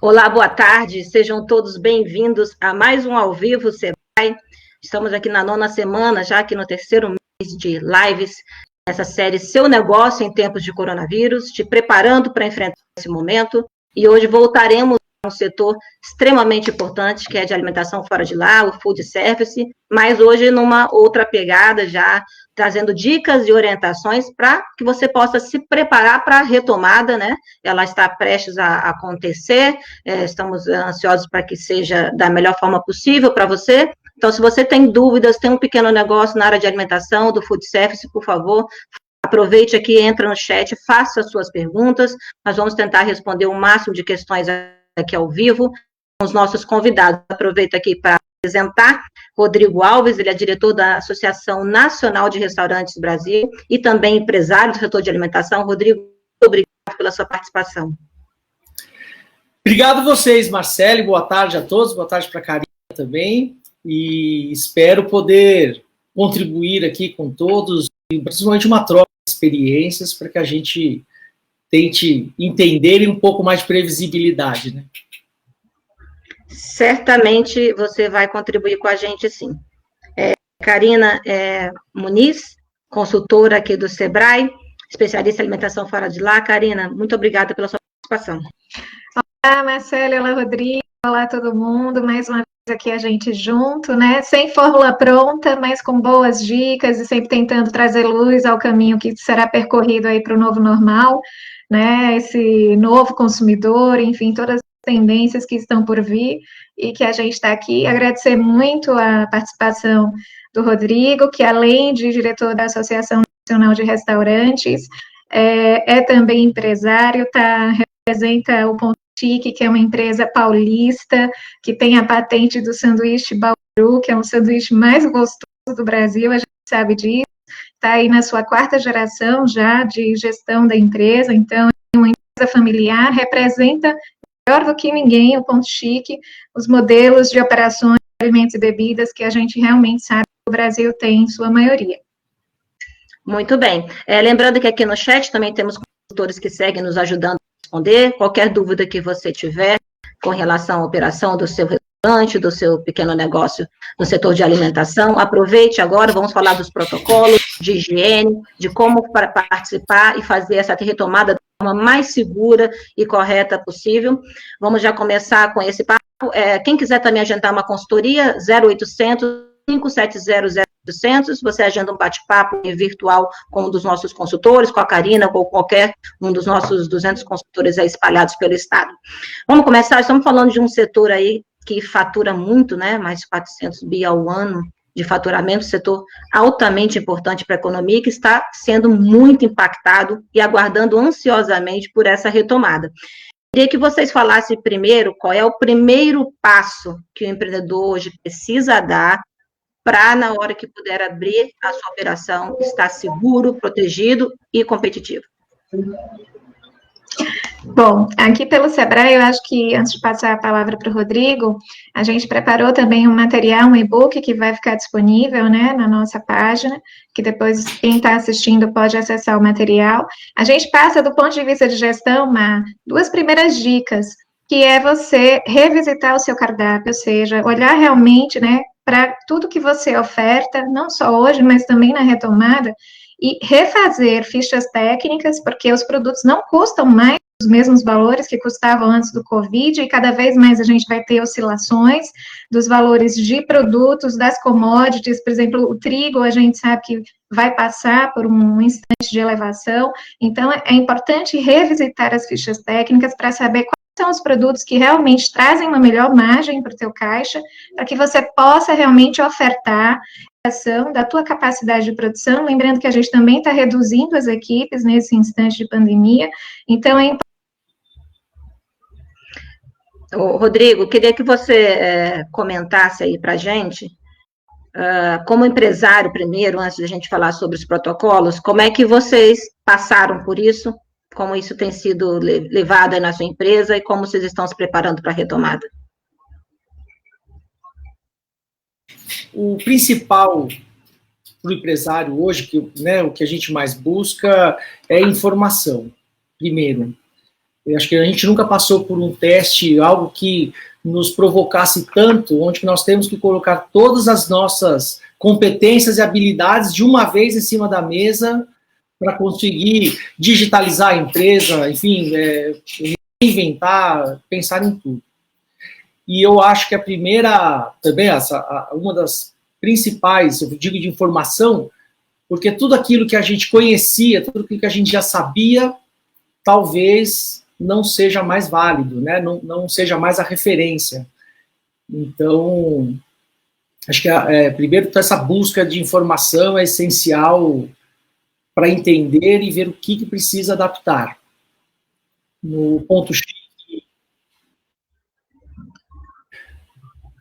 Olá, boa tarde, sejam todos bem-vindos a mais um Ao Vivo Sebrae. Estamos aqui na 9ª semana, já aqui no terceiro mês de lives, nessa série Seu Negócio em Tempos de Coronavírus, te preparando para enfrentar esse momento. E hoje voltaremos a um setor extremamente importante, que é de alimentação fora de lá, o food service, mas hoje numa outra pegada, já trazendo dicas e orientações para que você possa se preparar para a retomada, né? Ela está prestes a acontecer, estamos ansiosos para que seja da melhor forma possível para você. Então, se você tem dúvidas, tem um pequeno negócio na área de alimentação, do food service, por favor, aproveite aqui, entra no chat, faça as suas perguntas, nós vamos tentar responder o máximo de questões aqui ao vivo com os nossos convidados. Aproveito aqui para apresentar Rodrigo Alves, ele é diretor da Associação Nacional de Restaurantes Brasil e também empresário do setor de alimentação. Rodrigo, muito obrigado pela sua participação. Obrigado a vocês, Marcele, boa tarde a todos, boa tarde para a Karina também, e espero poder contribuir aqui com todos, principalmente uma troca de experiências para que a gente tente entender um pouco mais de previsibilidade, né? Certamente você vai contribuir com a gente, sim. Karina Muniz, consultora aqui do Sebrae, especialista em alimentação fora de lá. Karina, muito obrigada pela sua participação. Olá, Marcelo, olá, Rodrigo, olá todo mundo, mais uma vez aqui a gente junto, né, sem fórmula pronta, mas com boas dicas e sempre tentando trazer luz ao caminho que será percorrido aí para o novo normal, né, esse novo consumidor, enfim, todas as tendências que estão por vir e que a gente está aqui. Agradecer muito a participação do Rodrigo, que além de diretor da Associação Nacional de Restaurantes, é também empresário, representa o Ponto Chique, que é uma empresa paulista, que tem a patente do sanduíche Bauru, que é um sanduíche mais gostoso do Brasil, a gente sabe disso, está aí na sua 4ª geração já de gestão da empresa, então é uma empresa familiar, representa melhor do que ninguém o Ponto Chique, os modelos de operações de alimentos e bebidas que a gente realmente sabe que o Brasil tem em sua maioria. Muito bem. Lembrando que aqui no chat também temos consultores que seguem nos ajudando a responder. Qualquer dúvida que você tiver com relação à operação do seu restaurante, do seu pequeno negócio no setor de alimentação, aproveite agora, vamos falar dos protocolos de higiene, de como participar e fazer essa retomada da forma mais segura e correta possível. Vamos já começar com esse papo. Quem quiser também agendar uma consultoria, 0800 570 0800, você agenda um bate-papo virtual com um dos nossos consultores, com a Karina, ou qualquer um dos nossos 200 consultores aí espalhados pelo estado. Vamos começar, estamos falando de um setor aí que fatura muito, né, mais de 400 bi ao ano de faturamento, setor altamente importante para a economia, que está sendo muito impactado e aguardando ansiosamente por essa retomada. Queria que vocês falassem primeiro qual é o primeiro passo que o empreendedor hoje precisa dar para, na hora que puder abrir a sua operação, estar seguro, protegido e competitivo. Bom, aqui pelo Sebrae, eu acho que, antes de passar a palavra para o Rodrigo, a gente preparou também um material, um e-book que vai ficar disponível, né, na nossa página, que depois quem está assistindo pode acessar o material. A gente passa, do ponto de vista de gestão, 2 primeiras dicas, que é você revisitar o seu cardápio, ou seja, olhar realmente, né, para tudo que você oferta, não só hoje, mas também na retomada, e refazer fichas técnicas, porque os produtos não custam mais os mesmos valores que custavam antes do Covid, e cada vez mais a gente vai ter oscilações dos valores de produtos, das commodities, por exemplo, o trigo, a gente sabe que vai passar por um instante de elevação, então é importante revisitar as fichas técnicas para saber quais são os produtos que realmente trazem uma melhor margem para o teu caixa, para que você possa realmente ofertar da tua capacidade de produção, lembrando que a gente também está reduzindo as equipes nesse instante de pandemia, então é importante. Rodrigo, queria que você comentasse aí para a gente, como empresário primeiro, antes de a gente falar sobre os protocolos, como é que vocês passaram por isso, como isso tem sido levado aí na sua empresa e como vocês estão se preparando para a retomada? O principal para o empresário hoje, o que a gente mais busca é informação, primeiro. Eu acho que a gente nunca passou por um teste, algo que nos provocasse tanto, onde nós temos que colocar todas as nossas competências e habilidades de uma vez em cima da mesa para conseguir digitalizar a empresa, enfim, reinventar, pensar em tudo. E eu acho que a primeira, também uma das principais, eu digo de informação, porque tudo aquilo que a gente conhecia, tudo aquilo que a gente já sabia, talvez não seja mais válido, né? Não seja mais a referência. Então, acho que, primeiro, essa busca de informação é essencial para entender e ver o que precisa adaptar. No ponto X,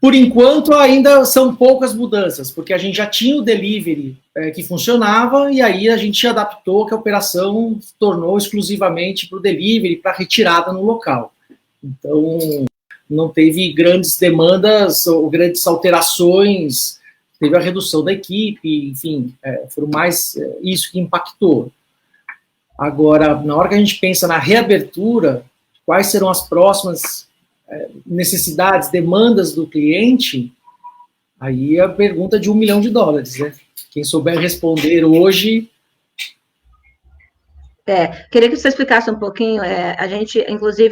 por enquanto, ainda são poucas mudanças, porque a gente já tinha o delivery que funcionava, e aí a gente adaptou que a operação tornou exclusivamente para o delivery, para retirada no local. Então, não teve grandes demandas ou grandes alterações, teve a redução da equipe, enfim, foram mais isso que impactou. Agora, na hora que a gente pensa na reabertura, quais serão as próximas necessidades, demandas do cliente, aí a pergunta de $1 milhão, né? Quem souber responder hoje... Queria que você explicasse um pouquinho, inclusive,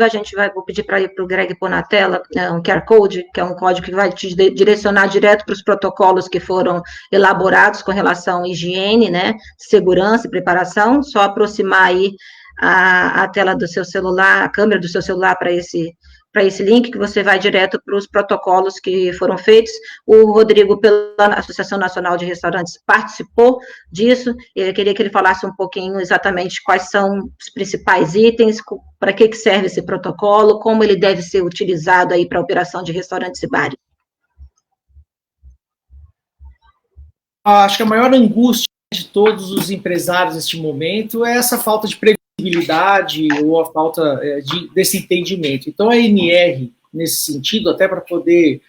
vou pedir para o Greg pôr na tela um QR Code, que é um código que vai te direcionar direto para os protocolos que foram elaborados com relação à higiene, né, segurança e preparação, só aproximar aí a tela do seu celular, a câmera do seu celular para esse link, que você vai direto para os protocolos que foram feitos. O Rodrigo, pela Associação Nacional de Restaurantes, participou disso. Eu queria que ele falasse um pouquinho exatamente quais são os principais itens, para que serve esse protocolo, como ele deve ser utilizado aí para a operação de restaurantes e bares. Acho que a maior angústia de todos os empresários neste momento é essa falta de previsibilidade ou a falta desse entendimento. Então, a ANR, nesse sentido, até para poder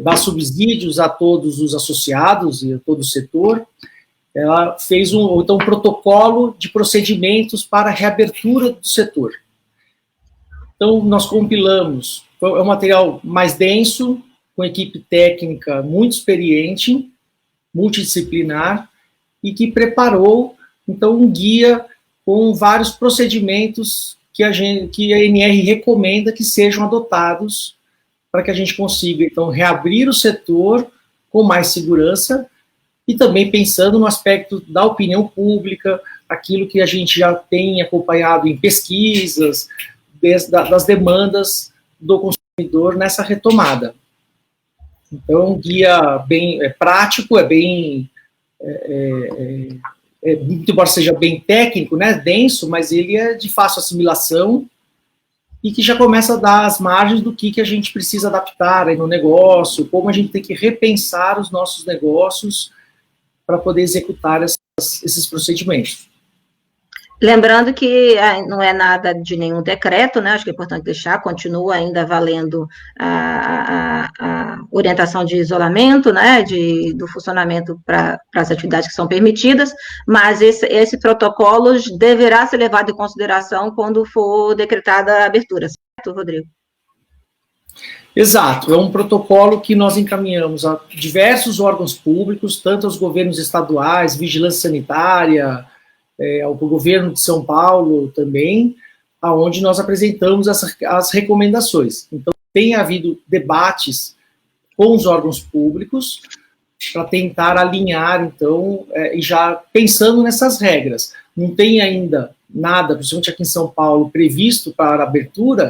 dar subsídios a todos os associados e a todo o setor, ela fez um protocolo de procedimentos para a reabertura do setor. Então, nós compilamos, é um material mais denso, com equipe técnica muito experiente, multidisciplinar, e que preparou, então, um guia com vários procedimentos que a ANR recomenda que sejam adotados para que a gente consiga, então, reabrir o setor com mais segurança e também pensando no aspecto da opinião pública, aquilo que a gente já tem acompanhado em pesquisas, das demandas do consumidor nessa retomada. Então, é um guia bem prático, muito embora seja bem técnico, né, denso, mas ele é de fácil assimilação e que já começa a dar as margens do que a gente precisa adaptar aí no negócio, como a gente tem que repensar os nossos negócios para poder executar esses procedimentos. Lembrando que não é nada de nenhum decreto, né? Acho que é importante deixar, continua ainda valendo a orientação de isolamento, né? Do funcionamento para as atividades que são permitidas, mas esse protocolo deverá ser levado em consideração quando for decretada a abertura, certo, Rodrigo? Exato, é um protocolo que nós encaminhamos a diversos órgãos públicos, tanto aos governos estaduais, vigilância sanitária, ao governo de São Paulo também, aonde nós apresentamos as recomendações. Então, tem havido debates com os órgãos públicos para tentar alinhar, então, e já pensando nessas regras. Não tem ainda nada, principalmente aqui em São Paulo, previsto para a abertura,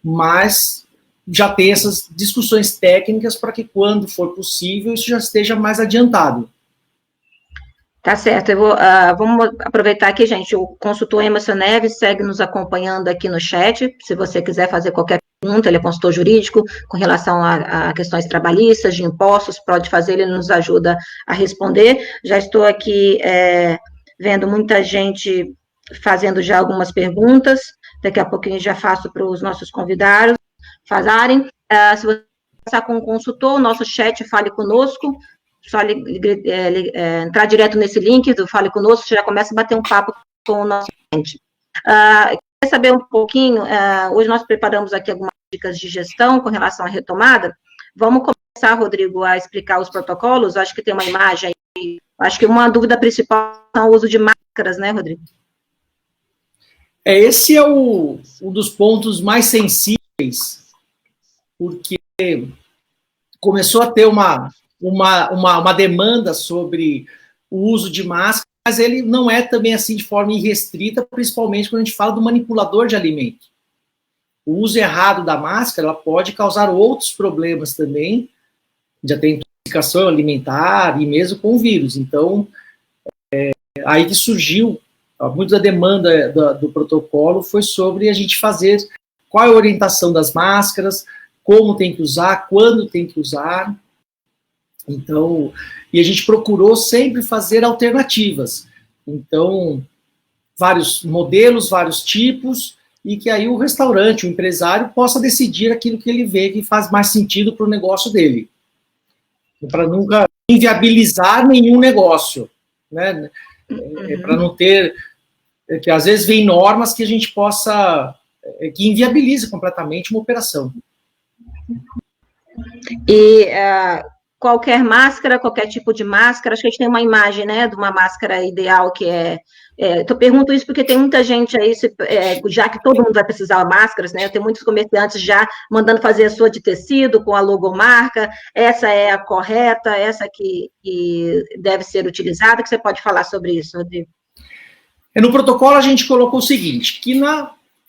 mas já tem essas discussões técnicas para que, quando for possível, isso já esteja mais adiantado. Tá certo, vamos aproveitar aqui, gente, o consultor Emerson Neves segue nos acompanhando aqui no chat, se você quiser fazer qualquer pergunta, ele é consultor jurídico, com relação a questões trabalhistas, de impostos, pode fazer, ele nos ajuda a responder. Já estou aqui vendo muita gente fazendo já algumas perguntas, daqui a pouquinho já faço para os nossos convidados fazerem. Se você passar com o consultor, o nosso chat Fale Conosco, só entrar direto nesse link do Fale Conosco, já começa a bater um papo com o nosso cliente. saber um pouquinho, hoje nós preparamos aqui algumas dicas de gestão com relação à retomada. Vamos começar, Rodrigo, a explicar os protocolos. Acho que tem uma imagem aí. Acho que uma dúvida principal é o uso de máscaras, né, Rodrigo? Esse é um dos pontos mais sensíveis, porque começou a ter uma demanda sobre o uso de máscara, mas ele não é também assim de forma irrestrita, principalmente quando a gente fala do manipulador de alimento. O uso errado da máscara ela pode causar outros problemas também, já tem intoxicação alimentar e mesmo com vírus. Então, aí que surgiu, muito da demanda do protocolo foi sobre a gente fazer qual é a orientação das máscaras, como tem que usar, quando tem que usar. Então, e a gente procurou sempre fazer alternativas. Então, vários modelos, vários tipos, e que aí o restaurante, o empresário, possa decidir aquilo que ele vê que faz mais sentido para o negócio dele. Para nunca inviabilizar nenhum negócio, né? Para não ter, que às vezes vem normas que a gente possa, que inviabiliza completamente uma operação. E qualquer máscara, qualquer tipo de máscara, acho que a gente tem uma imagem, né, de uma máscara ideal que eu pergunto isso porque tem muita gente aí, já que todo mundo vai precisar de máscaras, né, tem muitos comerciantes já mandando fazer a sua de tecido, com a logomarca, essa é a correta, essa que deve ser utilizada, que você pode falar sobre isso, Rodrigo? No protocolo a gente colocou o seguinte, que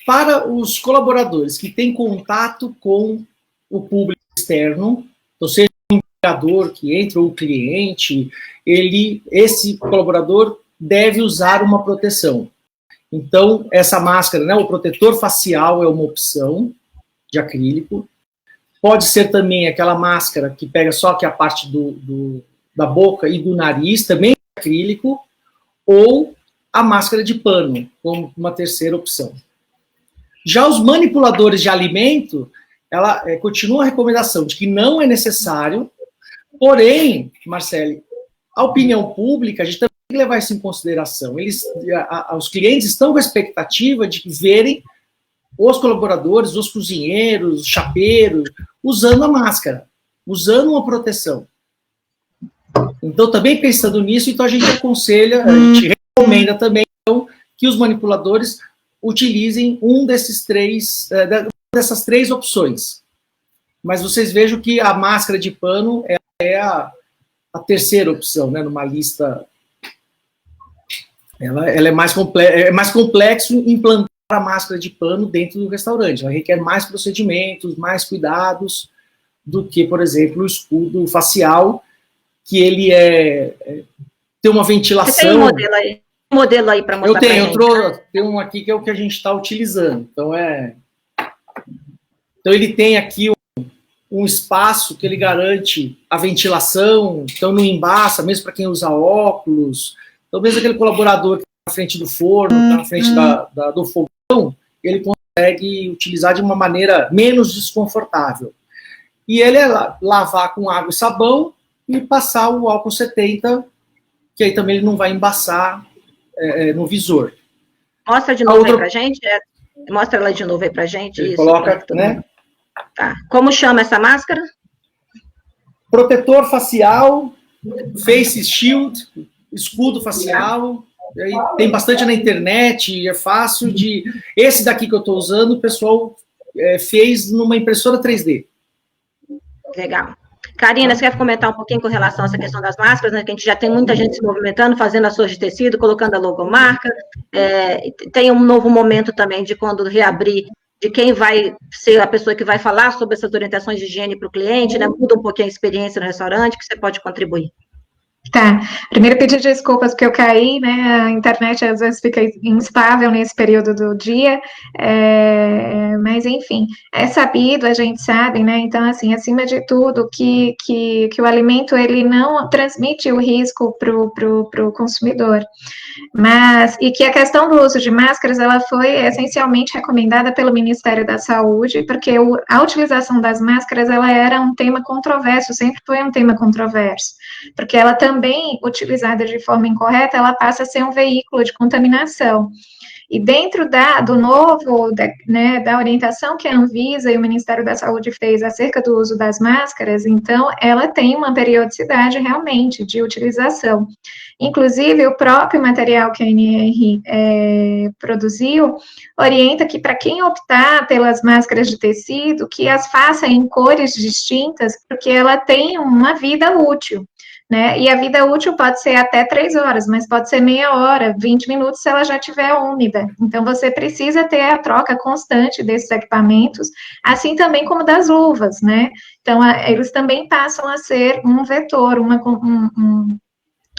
para os colaboradores que têm contato com o público externo, ou seja, o empregador que entra ou o cliente, esse colaborador deve usar uma proteção. Então, essa máscara, né, o protetor facial é uma opção de acrílico. Pode ser também aquela máscara que pega só aqui a parte da boca e do nariz, também é acrílico, ou a máscara de pano, como uma terceira opção. Já os manipuladores de alimento, ela continua a recomendação de que não é necessário, porém, Marcele, a opinião pública, a gente também tem que levar isso em consideração. Os clientes estão com a expectativa de verem os colaboradores, os cozinheiros, os chapeiros, usando a máscara, usando uma proteção. Então, também pensando nisso, então a gente aconselha, a gente recomenda também então, que os manipuladores utilizem dessas três opções. Mas vocês vejam que a máscara de pano é a terceira opção, né, numa lista. Ela é mais complexo implantar a máscara de pano dentro do restaurante. Ela requer mais procedimentos, mais cuidados do que, por exemplo, o escudo facial, que ele tem uma ventilação. Você tem um modelo aí para mostrar pra gente? Eu tenho um aqui que é o que a gente está utilizando. Então, ele tem aqui um espaço que ele garante a ventilação, então não embaça, mesmo para quem usa óculos. Então, mesmo aquele colaborador que está na frente do forno, está na frente do fogão, ele consegue utilizar de uma maneira menos desconfortável. E ele lavar com água e sabão e passar o álcool 70, que aí também ele não vai embaçar no visor. Mostra de novo aí pra gente. Mostra ela de novo aí pra gente. Isso, coloca, né? Tá. Como chama essa máscara? Protetor facial, face shield, escudo facial. Tem bastante na internet, é fácil de... Esse daqui que eu estou usando, o pessoal fez numa impressora 3D. Legal. Karina, você quer comentar um pouquinho com relação a essa questão das máscaras, né? Que a gente já tem muita gente se movimentando, fazendo as suas de tecido, colocando a logomarca. Tem um novo momento também de quando reabrir, de quem vai ser a pessoa que vai falar sobre essas orientações de higiene para o cliente, né? Muda um pouquinho a experiência no restaurante, que você pode contribuir. Tá, primeiro pedir desculpas porque eu caí, né, a internet às vezes fica instável nesse período do dia, mas enfim, é sabido, a gente sabe, né, então assim, acima de tudo, que o alimento, ele não transmite o risco pro consumidor, e que a questão do uso de máscaras, ela foi essencialmente recomendada pelo Ministério da Saúde, porque a utilização das máscaras, ela era um tema controverso, sempre foi um tema controverso, porque ela também, utilizada de forma incorreta, ela passa a ser um veículo de contaminação. E dentro do novo, né, da orientação que a Anvisa e o Ministério da Saúde fez acerca do uso das máscaras, então, ela tem uma periodicidade realmente de utilização. Inclusive, o próprio material que a ANR produziu orienta que, para quem optar pelas máscaras de tecido, que as faça em cores distintas, porque ela tem uma vida útil, né? E a vida útil pode ser até 3 horas, mas pode ser meia hora, 20 minutos, se ela já estiver úmida. Então, você precisa ter a troca constante desses equipamentos, assim também como das luvas, né? Então, eles também passam a ser um vetor,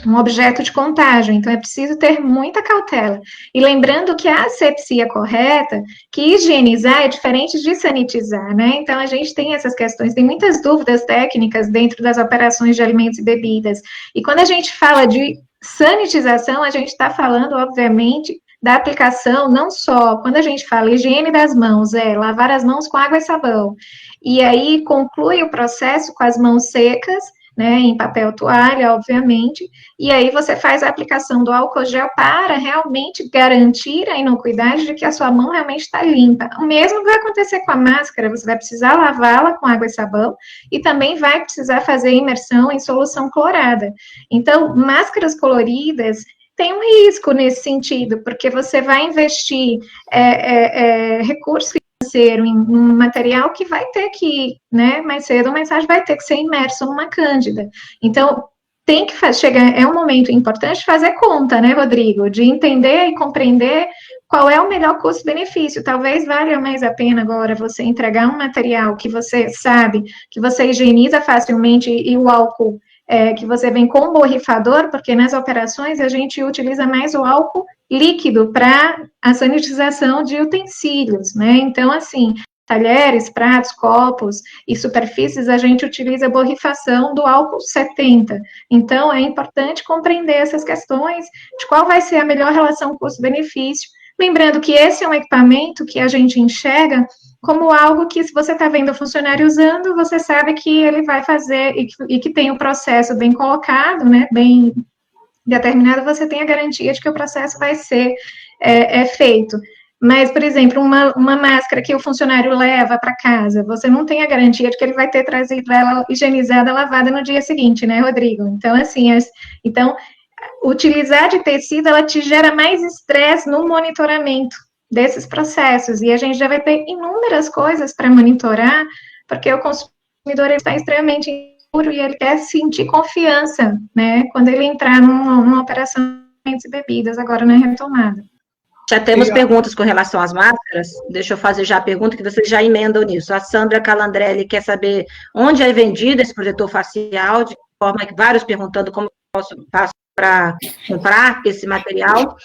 um objeto de contágio, então é preciso ter muita cautela. E lembrando que a asepsia correta, que higienizar é diferente de sanitizar, né? Então a gente tem essas questões, tem muitas dúvidas técnicas dentro das operações de alimentos e bebidas. E quando a gente fala de sanitização, a gente está falando, obviamente, da aplicação, não só, quando a gente fala higiene das mãos, lavar as mãos com água e sabão, e aí conclui o processo com as mãos secas, né, em papel toalha, obviamente, e aí você faz a aplicação do álcool gel para realmente garantir a inocuidade de que a sua mão realmente está limpa. O mesmo vai acontecer com a máscara, você vai precisar lavá-la com água e sabão, e também vai precisar fazer imersão em solução clorada. Então, máscaras coloridas tem um risco nesse sentido, porque você vai investir recursos financeiro em um material que vai ter que, né, mais cedo ou mais tarde vai ter que ser imerso numa cândida. Então, tem que chegar, é um momento importante de fazer conta, né, Rodrigo, de entender e compreender qual é o melhor custo-benefício. Talvez valha mais a pena agora você entregar um material que você sabe, que você higieniza facilmente e o álcool que você vem com borrifador, porque nas operações a gente utiliza mais o álcool líquido para a sanitização de utensílios, né? Então, assim, talheres, pratos, copos e superfícies, a gente utiliza a borrifação do álcool 70. Então, é importante compreender essas questões de qual vai ser a melhor relação custo-benefício. Lembrando que esse é um equipamento que a gente enxerga como algo que, se você está vendo o funcionário usando, você sabe que ele vai fazer e que tem o processo bem colocado, né, bem determinado, você tem a garantia de que o processo vai ser feito. Mas, por exemplo, uma máscara que o funcionário leva para casa, você não tem a garantia de que ele vai ter trazido ela higienizada, lavada no dia seguinte, né, Rodrigo? Então, assim, utilizar de tecido, ela te gera mais estresse no monitoramento desses processos, e a gente já vai ter inúmeras coisas para monitorar, porque o consumidor está extremamente inseguro e ele quer sentir confiança, né, quando ele entrar numa operação de alimentos e bebidas, agora na retomada. Já temos perguntas com relação às máscaras, deixa eu fazer já a pergunta que vocês já emendam nisso. A Sandra Calandrelli quer saber onde é vendido esse protetor facial, de forma que vários perguntando como eu faço para comprar esse material.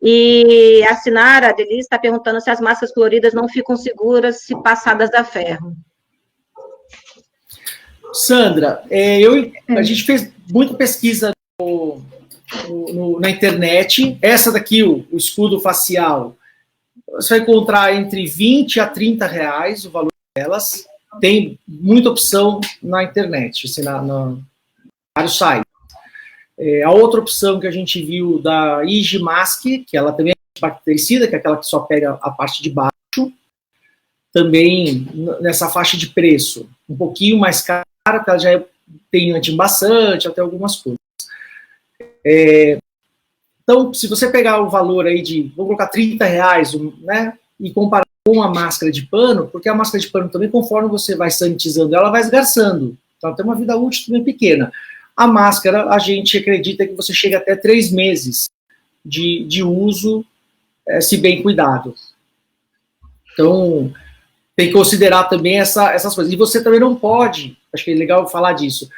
E a Sinara Adelis está perguntando se as máscaras coloridas não ficam seguras se passadas a ferro. Sandra, a gente fez muita pesquisa na internet. Essa daqui, o escudo facial, você vai encontrar entre 20 a 30 reais o valor delas. Tem muita opção na internet, assim, vários sites. A outra opção que a gente viu da Igimask, que ela também é bactericida, que é aquela que só pega a parte de baixo, também nessa faixa de preço, um pouquinho mais cara, que ela já tem antiembaçante, até algumas coisas. Então, se você pegar o valor aí vamos colocar 30 reais, né, e comparar com a máscara de pano, porque a máscara de pano também, conforme você vai sanitizando ela vai esgarçando, então ela tem uma vida útil também pequena. A máscara, a gente acredita que você chega até 3 meses de uso, se bem cuidado. Então, tem que considerar também essas coisas. E você também não pode, acho que é legal falar disso,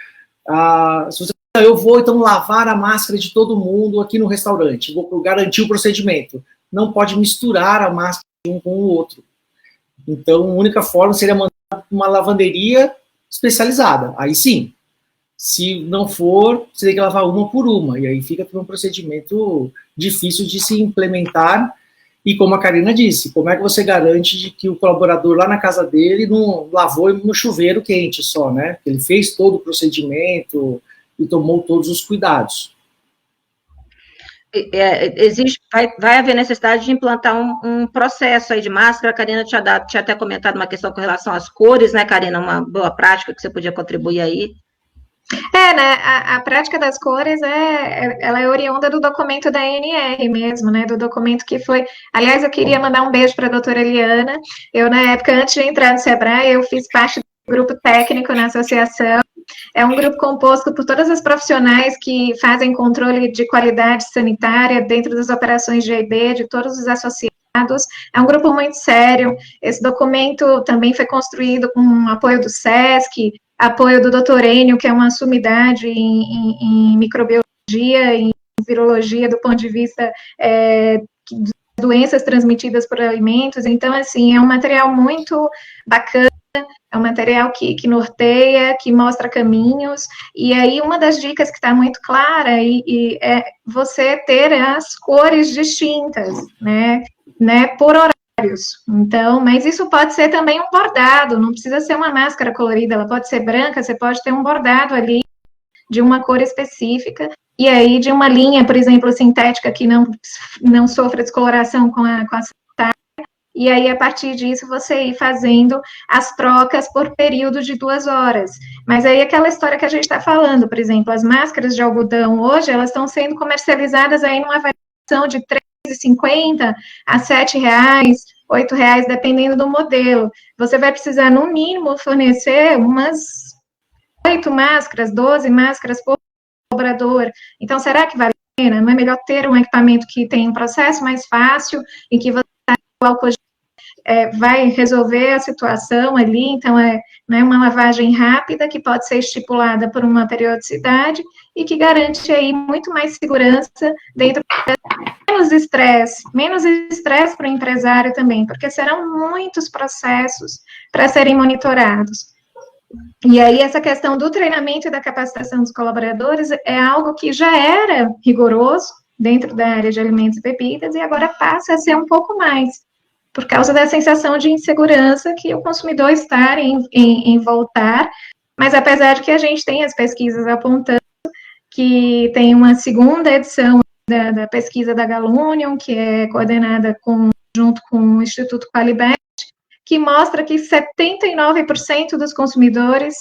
se você eu vou, então, lavar a máscara de todo mundo aqui no restaurante, vou garantir o procedimento. Não pode misturar a máscara de um com o outro. Então, a única forma seria mandar uma lavanderia especializada. Aí sim. Se não for, você tem que lavar uma por uma. E aí fica um procedimento difícil de se implementar. E como a Karina disse, como é que você garante de que o colaborador lá na casa dele não lavou no chuveiro quente só, né? Ele fez todo o procedimento e tomou todos os cuidados. vai haver necessidade de implantar um processo aí de máscara. A Karina tinha até comentado uma questão com relação às cores, né, Karina? Uma boa prática que você podia contribuir aí. Né, a prática das cores, ela é oriunda do documento da ANR mesmo, né, do documento que foi, aliás, eu queria mandar um beijo para a doutora Eliana, eu, na época, antes de entrar no SEBRAE, eu fiz parte do grupo técnico na associação, é um grupo composto por todas as profissionais que fazem controle de qualidade sanitária dentro das operações de EIB, de todos os associados, é um grupo muito sério, esse documento também foi construído com apoio do SESC, apoio do Dr. Enio, que é uma sumidade em microbiologia, em virologia, do ponto de vista de doenças transmitidas por alimentos. Então, assim, é um material muito bacana, é um material que norteia, que mostra caminhos, e aí uma das dicas que está muito clara é você ter as cores distintas, né, por horário. Então, mas isso pode ser também um bordado, não precisa ser uma máscara colorida, ela pode ser branca, você pode ter um bordado ali de uma cor específica, e aí de uma linha, por exemplo, sintética, que não sofra descoloração com a sanitária, e aí a partir disso você ir fazendo as trocas por período de 2 horas. Mas aí aquela história que a gente está falando, por exemplo, as máscaras de algodão hoje, elas estão sendo comercializadas aí numa variação de R$3,50 a R$7, R$8, dependendo do modelo. Você vai precisar, no mínimo, fornecer umas 8 máscaras, 12 máscaras por colaborador. Então, será que vale a pena? Não é melhor ter um equipamento que tem um processo mais fácil e que você vai resolver a situação ali, então né, uma lavagem rápida que pode ser estipulada por uma periodicidade e que garante aí muito mais segurança dentro menos estresse para o empresário também, porque serão muitos processos para serem monitorados. E aí essa questão do treinamento e da capacitação dos colaboradores é algo que já era rigoroso dentro da área de alimentos e bebidas e agora passa a ser um pouco mais, por causa da sensação de insegurança que o consumidor está em voltar, mas apesar de que a gente tem as pesquisas apontando que tem uma segunda edição da pesquisa da Galunion, que é coordenada junto com o Instituto Qualibet, que mostra que 79% dos consumidores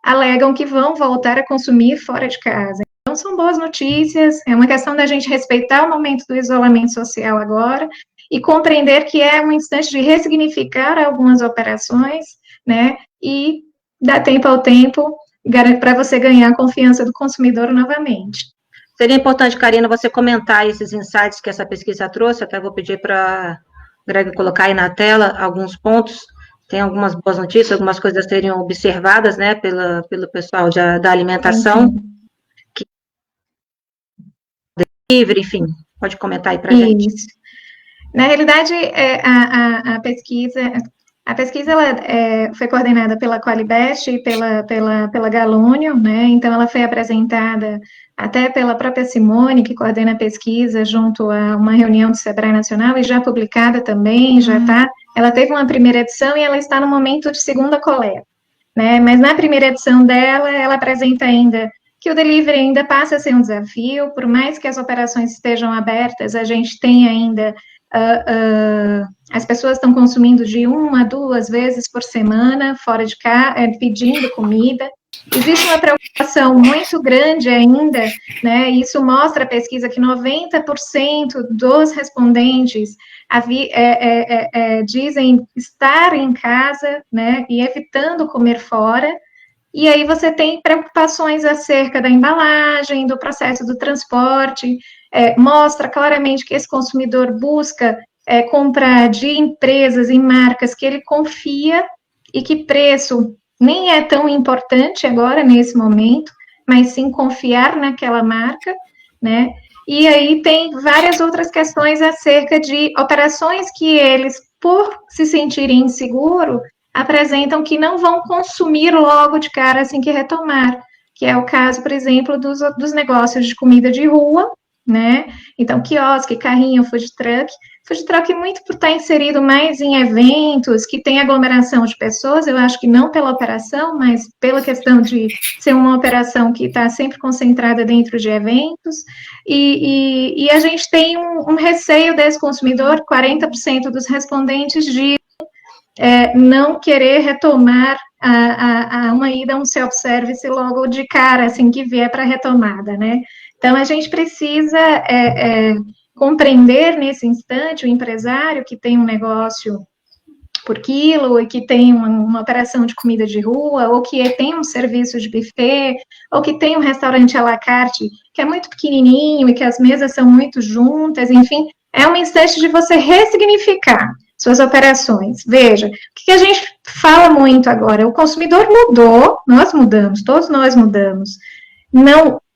alegam que vão voltar a consumir fora de casa. Então, são boas notícias, é uma questão da gente respeitar o momento do isolamento social agora, e compreender que é um instante de ressignificar algumas operações, né, e dar tempo ao tempo para você ganhar a confiança do consumidor novamente. Seria importante, Karina, você comentar esses insights que essa pesquisa trouxe, até vou pedir para Greg colocar aí na tela alguns pontos, tem algumas boas notícias, algumas coisas seriam observadas, né, pelo pessoal da alimentação, que livre, enfim, pode comentar aí para a gente. Na realidade, a pesquisa ela, foi coordenada pela Qualibest e pela Galunion, né, então ela foi apresentada até pela própria Simone, que coordena a pesquisa, junto a uma reunião do SEBRAE Nacional, e já publicada também, ela teve uma primeira edição e ela está no momento de segunda coleta, né, mas na primeira edição dela, ela apresenta ainda que o delivery ainda passa a ser um desafio, por mais que as operações estejam abertas, a gente tem ainda as pessoas estão consumindo de 1 a 2 vezes por semana, fora de casa, pedindo comida. Existe uma preocupação muito grande ainda, né, e isso mostra a pesquisa que 90% dos respondentes dizem estar em casa, né, e evitando comer fora. E aí você tem preocupações acerca da embalagem, do processo do transporte, mostra claramente que esse consumidor busca comprar de empresas e marcas que ele confia e que preço nem é tão importante agora, nesse momento, mas sim confiar naquela marca, né? E aí tem várias outras questões acerca de operações que eles, por se sentirem inseguros, apresentam que não vão consumir logo de cara assim que retomar, que é o caso, por exemplo, dos negócios de comida de rua, né? Então, quiosque, carrinho, food truck. food truck muito por estar inserido mais em eventos que tem aglomeração de pessoas, eu acho que não pela operação, mas pela questão de ser uma operação que está sempre concentrada dentro de eventos, e a gente tem um receio desse consumidor, 40% dos respondentes de não querer retomar uma ida a um self-service logo de cara, assim que vier para a retomada, né? Então, a gente precisa compreender nesse instante o empresário que tem um negócio por quilo e que tem uma operação de comida de rua, ou que tem um serviço de buffet, ou que tem um restaurante à la carte que é muito pequenininho e que as mesas são muito juntas, enfim, é um instante de você ressignificar suas operações. Veja, o que a gente fala muito agora? O consumidor mudou, nós mudamos, todos nós mudamos.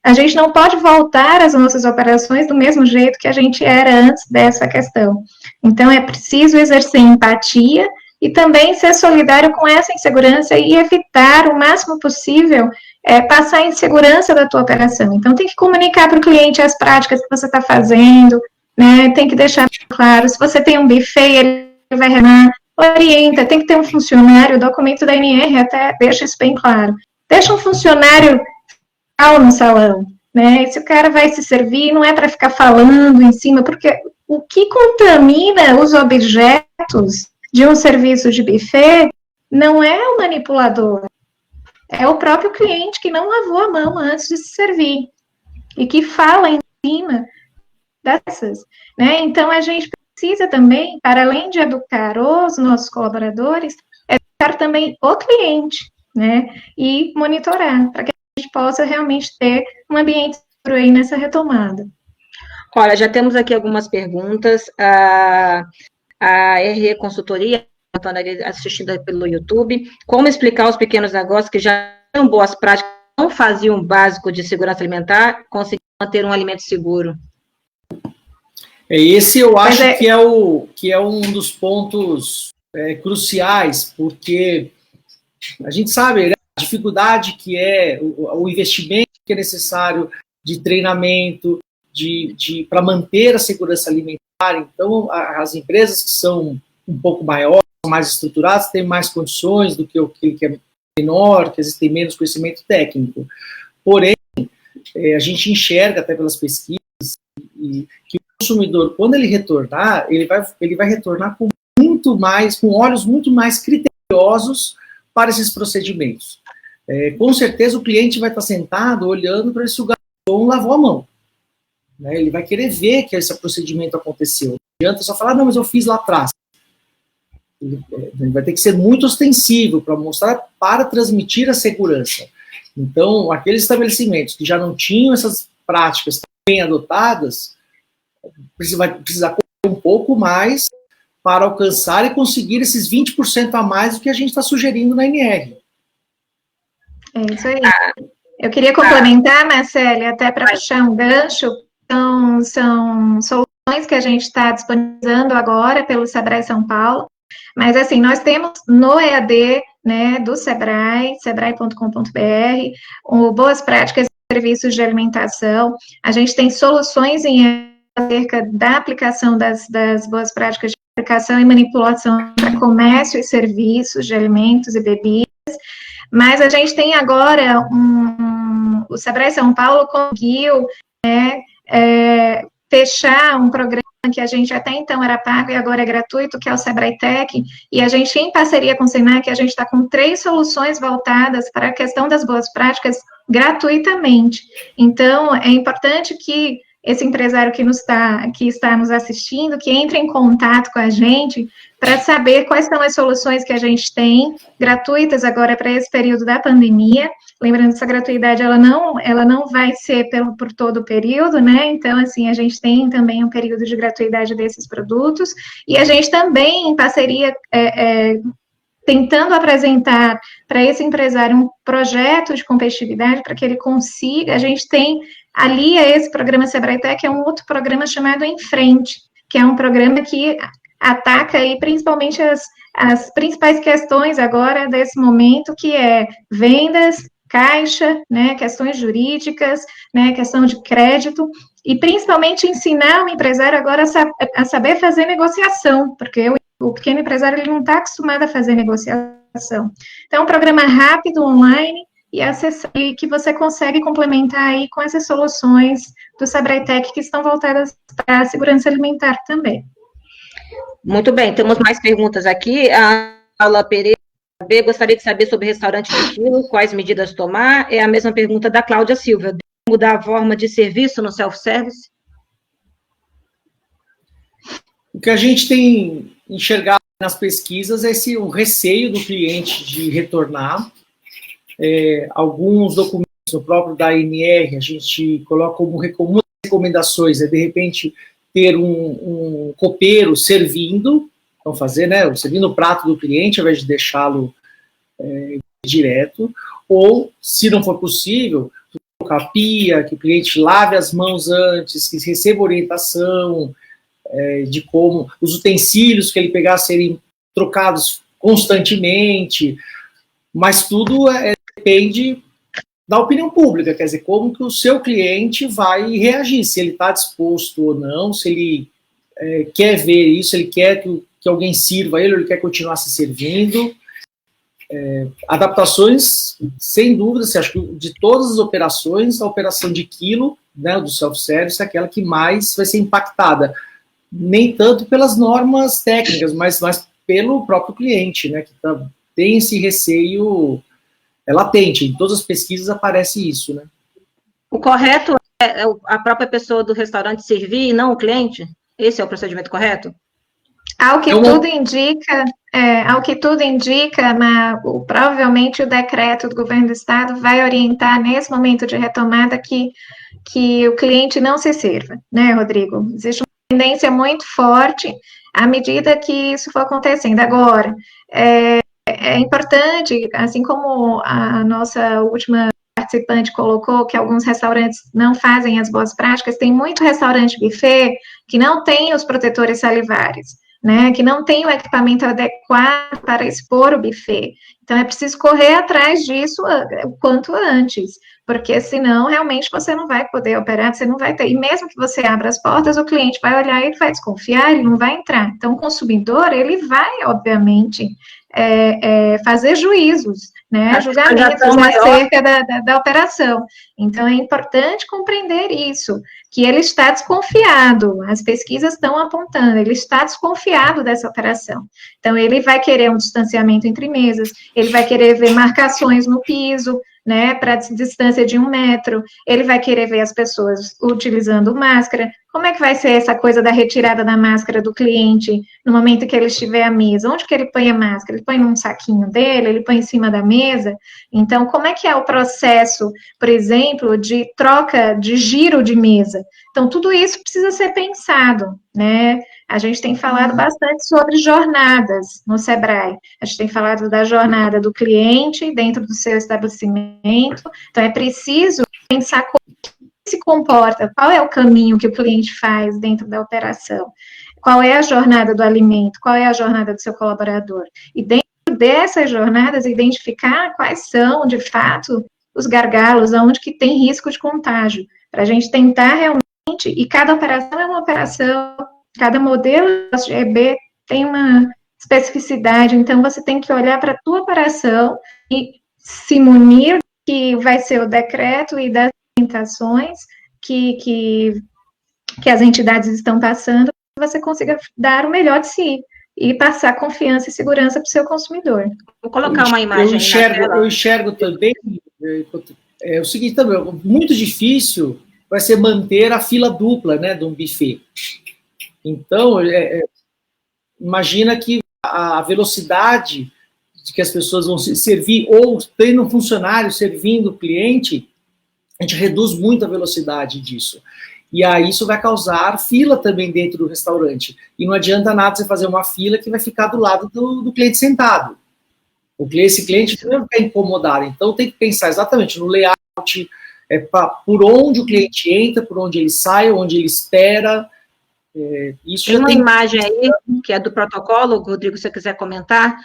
A gente não pode voltar às nossas operações do mesmo jeito que a gente era antes dessa questão. Então, é preciso exercer empatia e também ser solidário com essa insegurança e evitar o máximo possível passar a insegurança da tua operação. Então, tem que comunicar para o cliente as práticas que você está fazendo, né? Tem que deixar claro, se você tem um buffet, ele vai remar, orienta, tem que ter um funcionário, o documento da NR até deixa isso bem claro. Deixa um funcionário no salão, né? E se o cara vai se servir, não é para ficar falando em cima, porque o que contamina os objetos de um serviço de buffet não é o manipulador, é o próprio cliente que não lavou a mão antes de se servir e que fala em cima dessas, né? Então, a gente precisa também, para além de educar os nossos colaboradores, educar também o cliente, né? E monitorar, para que a gente possa realmente ter um ambiente seguro aí nessa retomada. Olha, já temos aqui algumas perguntas. A RE Consultoria, assistindo pelo YouTube, como explicar aos pequenos negócios que já tinham boas práticas, não faziam o básico de segurança alimentar, conseguir manter um alimento seguro? Esse eu acho que é um dos pontos cruciais, porque a gente sabe, né, a dificuldade que é o investimento que é necessário de treinamento, para manter a segurança alimentar. Então, as empresas que são um pouco maiores, mais estruturadas, têm mais condições do que o que é menor, que existem menos conhecimento técnico. Porém, a gente enxerga até pelas pesquisas que o consumidor, quando ele retornar, ele vai retornar com olhos muito mais criteriosos para esses procedimentos. Com certeza o cliente vai estar sentado olhando para se o garçom lavou a mão. Né? Ele vai querer ver que esse procedimento aconteceu. Não adianta só falar, não, mas eu fiz lá atrás. Ele vai ter que ser muito ostensivo para mostrar, para transmitir a segurança. Então, aqueles estabelecimentos que já não tinham essas práticas bem adotadas, vai precisar correr um pouco mais para alcançar e conseguir esses 20% a mais do que a gente está sugerindo na NR. É isso aí. Eu queria complementar, Marcele, até para puxar um gancho, são soluções que a gente está disponibilizando agora pelo Sebrae São Paulo, mas assim, nós temos no EAD, né, do Sebrae, sebrae.com.br, Boas Práticas e Serviços de Alimentação. A gente tem soluções acerca da aplicação das boas práticas de aplicação e manipulação para comércio e serviços de alimentos e bebidas, mas a gente tem agora o Sebrae São Paulo conseguiu fechar um programa que a gente até então era pago e agora é gratuito, que é o Sebrae Tech, e a gente, em parceria com o Senac, a gente está com 3 soluções voltadas para a questão das boas práticas gratuitamente. Então, é importante que esse empresário que está nos assistindo, que entre em contato com a gente para saber quais são as soluções que a gente tem, gratuitas agora para esse período da pandemia. Lembrando que essa gratuidade, ela não vai ser por todo o período, né? Então, assim, a gente tem também um período de gratuidade desses produtos, e a gente também, em parceria, tentando apresentar para esse empresário um projeto de competitividade para que ele consiga, a gente tem ali esse programa Sebrae Tech, é um outro programa chamado Em Frente, que é um programa que ataca aí principalmente as principais questões agora desse momento, que é vendas, caixa, né, questões jurídicas, né, questão de crédito, e principalmente ensinar o empresário agora a saber fazer negociação, porque o pequeno empresário ele não está acostumado a fazer negociação. Então, um programa rápido, online, e que você consegue complementar aí com essas soluções do Sebrae Tech que estão voltadas para a segurança alimentar também. Muito bem, temos mais perguntas aqui. A Paula Pereira B, gostaria de saber sobre restaurante de quilo, quais medidas tomar. É a mesma pergunta da Cláudia Silva. Deve mudar a forma de serviço no self-service? O que a gente tem enxergado nas pesquisas é o receio do cliente de retornar. Alguns documentos no próprio da ANR, a gente coloca como recomendações, de repente ter um copeiro servindo, vamos fazer, né, servindo o prato do cliente, ao invés de deixá-lo direto, ou, se não for possível, colocar a pia, que o cliente lave as mãos antes, que receba orientação de como os utensílios que ele pegar serem trocados constantemente, mas tudo depende da opinião pública, quer dizer, como que o seu cliente vai reagir, se ele está disposto ou não, se ele quer ver isso, se ele quer que alguém sirva ele, ou ele quer continuar se servindo. Adaptações, sem dúvida, acho que de todas as operações, a operação de quilo, né, do self-service, é aquela que mais vai ser impactada, nem tanto pelas normas técnicas, mas pelo próprio cliente, né, que tem esse receio latente. Em todas as pesquisas aparece isso, né? O correto é a própria pessoa do restaurante servir e não o cliente? Esse é o procedimento correto? Ao que tudo indica, provavelmente o decreto do governo do estado vai orientar nesse momento de retomada que o cliente não se sirva, né, Rodrigo? Existe uma tendência muito forte à medida que isso for acontecendo. Agora, é importante, assim como a nossa última participante colocou, que alguns restaurantes não fazem as boas práticas, tem muito restaurante buffet que não tem os protetores salivares, né, que não tem o equipamento adequado para expor o buffet. Então, é preciso correr atrás disso o quanto antes, porque senão, realmente, você não vai poder operar, você não vai ter. E mesmo que você abra as portas, o cliente vai olhar e ele vai desconfiar, ele não vai entrar. Então, o consumidor, ele vai, obviamente, fazer juízos, né, julgamentos acerca da operação. Então, é importante compreender isso, que ele está desconfiado, as pesquisas estão apontando, ele está desconfiado dessa operação. Então, ele vai querer um distanciamento entre mesas, ele vai querer ver marcações no piso, né, para distância de 1 metro, ele vai querer ver as pessoas utilizando máscara. Como é que vai ser essa coisa da retirada da máscara do cliente no momento que ele estiver à mesa? Onde que ele põe a máscara? Ele põe num saquinho dele? Ele põe em cima da mesa? Então, como é que é o processo, por exemplo, de troca, de giro de mesa? Então, tudo isso precisa ser pensado, né? A gente tem falado bastante sobre jornadas no Sebrae. A gente tem falado da jornada do cliente dentro do seu estabelecimento. Então, é preciso pensar como se comporta, qual é o caminho que o cliente faz dentro da operação, qual é a jornada do alimento, qual é a jornada do seu colaborador. E dentro dessas jornadas, identificar quais são, de fato, os gargalos, aonde que tem risco de contágio, para a gente tentar realmente, e cada operação é uma operação, cada modelo de EB tem uma especificidade, então você tem que olhar para a tua operação e se munir que vai ser o decreto e das orientações que as entidades estão passando, para que você consiga dar o melhor de si e passar confiança e segurança para o seu consumidor. Vou colocar uma imagem eu enxergo também o seguinte também, muito difícil vai ser manter a fila dupla, né, de um buffet. Então, imagina que a velocidade de que as pessoas vão se servir, ou tendo um funcionário servindo o cliente, a gente reduz muito a velocidade disso. E aí isso vai causar fila também dentro do restaurante. E não adianta nada você fazer uma fila que vai ficar do lado do cliente sentado. Esse cliente não vai ficar incomodado. Então tem que pensar exatamente no layout, por onde o cliente entra, por onde ele sai, onde ele espera. Isso tem uma imagem aí, que é do protocolo, Rodrigo, se você quiser comentar.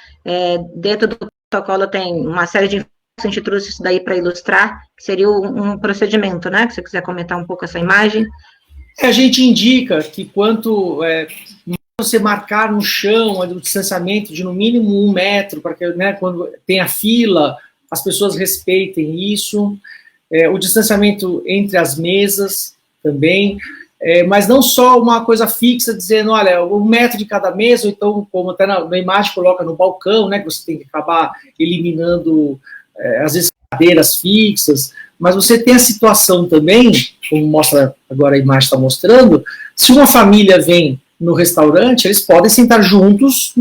Dentro do protocolo tem uma série de informações, a gente trouxe isso daí para ilustrar, que seria um procedimento, né? Se você quiser comentar um pouco essa imagem. A gente indica que quanto você marcar no chão o distanciamento de no mínimo 1 metro, para que, né, quando tem a fila, as pessoas respeitem isso, o distanciamento entre as mesas também, mas não só uma coisa fixa, dizendo, olha, 1 metro de cada mesa, ou então, como até na imagem coloca no balcão, né, que você tem que acabar eliminando, às vezes, cadeiras fixas, mas você tem a situação também, como mostra agora a imagem está mostrando, se uma família vem no restaurante, eles podem sentar juntos,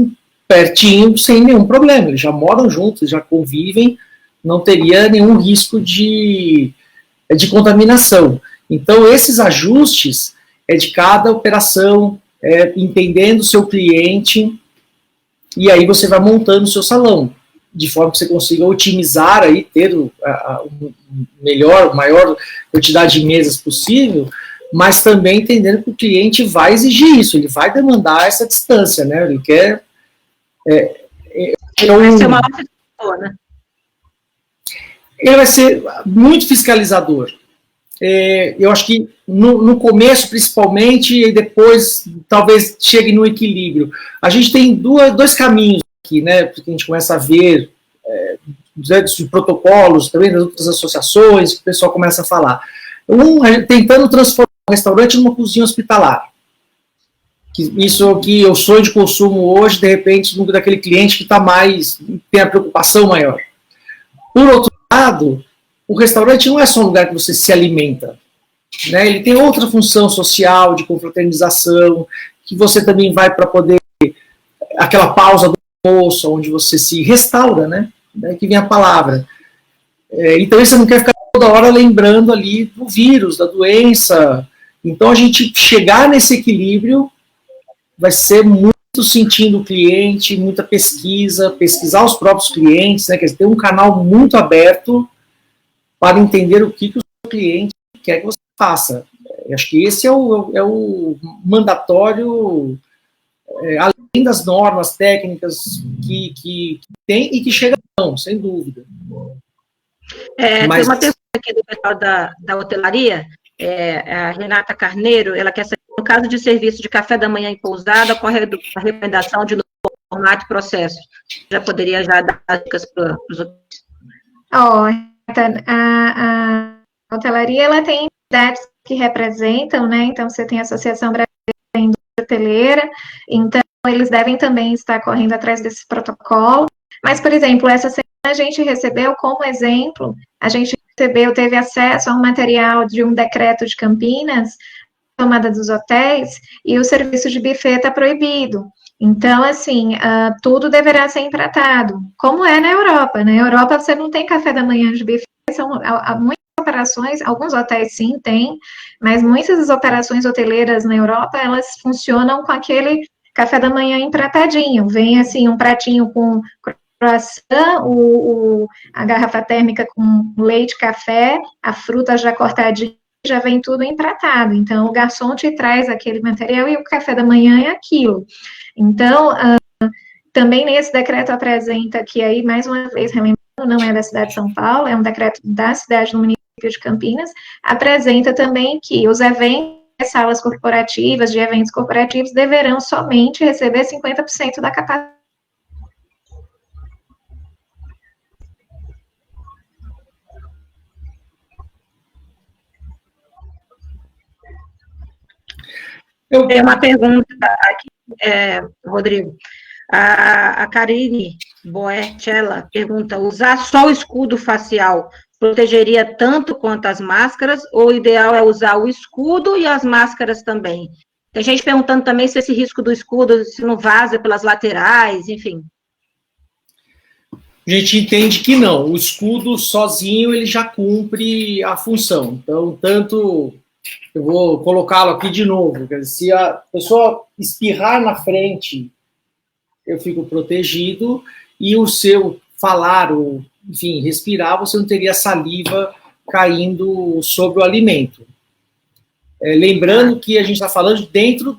pertinho, sem nenhum problema, eles já moram juntos, já convivem, não teria nenhum risco de contaminação. Então, esses ajustes é de cada operação, entendendo o seu cliente, e aí você vai montando o seu salão, de forma que você consiga otimizar, aí, ter maior quantidade de mesas possível, mas também entendendo que o cliente vai exigir isso, ele vai demandar essa distância, né? Ele quer... vai ser uma pessoa, né? Ele vai ser muito fiscalizador. Eu acho que no começo, principalmente, e depois talvez chegue no equilíbrio. A gente tem dois caminhos aqui, né? Porque a gente começa a ver de protocolos, também das outras associações, que o pessoal começa a falar. Tentando transformar o restaurante numa cozinha hospitalar. Isso é o que eu sou de consumo hoje, de repente, daquele cliente que tem a preocupação maior. Por outro lado, o restaurante não é só um lugar que você se alimenta, né? Ele tem outra função social, de confraternização, que você também vai para poder, aquela pausa do almoço, onde você se restaura, né? Que vem a palavra. Então, você não quer ficar toda hora lembrando ali do vírus, da doença. Então, a gente chegar nesse equilíbrio vai ser muito sentindo o cliente, muita pesquisar os próprios clientes, né? Quer dizer, ter um canal muito aberto para entender o que o seu cliente quer que você faça. Acho que esse é o mandatório, além das normas técnicas que tem e que chegam, sem dúvida. Tem uma pergunta aqui do pessoal da hotelaria, a Renata Carneiro, ela quer saber, no caso de serviço de café da manhã em pousada, qual é a recomendação de novo formato e processo? Já poderia já dar dicas para os outros? A hotelaria, ela tem entidades que representam, né? Então, você tem a Associação Brasileira da Indústria Hoteleira, então, eles devem também estar correndo atrás desse protocolo. Mas, por exemplo, essa semana a gente recebeu, como exemplo, teve acesso a um material de um decreto de Campinas, tomada dos hotéis, e o serviço de buffet está proibido. Então, assim, tudo deverá ser empratado, como é na Europa. Na Europa, você não tem café da manhã de buffet, são muitas operações, alguns hotéis sim têm, mas muitas das operações hoteleiras na Europa, elas funcionam com aquele café da manhã empratadinho. Vem, assim, um pratinho com croissant, a garrafa térmica com leite, café, a fruta já cortadinha, já vem tudo empratado. Então, o garçom te traz aquele material e o café da manhã é aquilo. Então, também nesse decreto apresenta que aí, mais uma vez, relembrando, não é da cidade de São Paulo, é um decreto da cidade do município de Campinas, apresenta também que os eventos, salas corporativas, de eventos corporativos, deverão somente receber 50% da capacidade. Eu tenho uma pergunta aqui, Rodrigo. A Karine Boertella pergunta: usar só o escudo facial protegeria tanto quanto as máscaras, ou o ideal é usar o escudo e as máscaras também? Tem gente perguntando também se esse risco do escudo se não vaza pelas laterais, enfim. A gente entende que não. O escudo sozinho ele já cumpre a função. Então, tanto... Eu vou colocá-lo aqui de novo. Se a pessoa espirrar na frente, eu fico protegido, e o seu falar, ou, enfim, respirar, você não teria saliva caindo sobre o alimento. Lembrando que a gente está falando dentro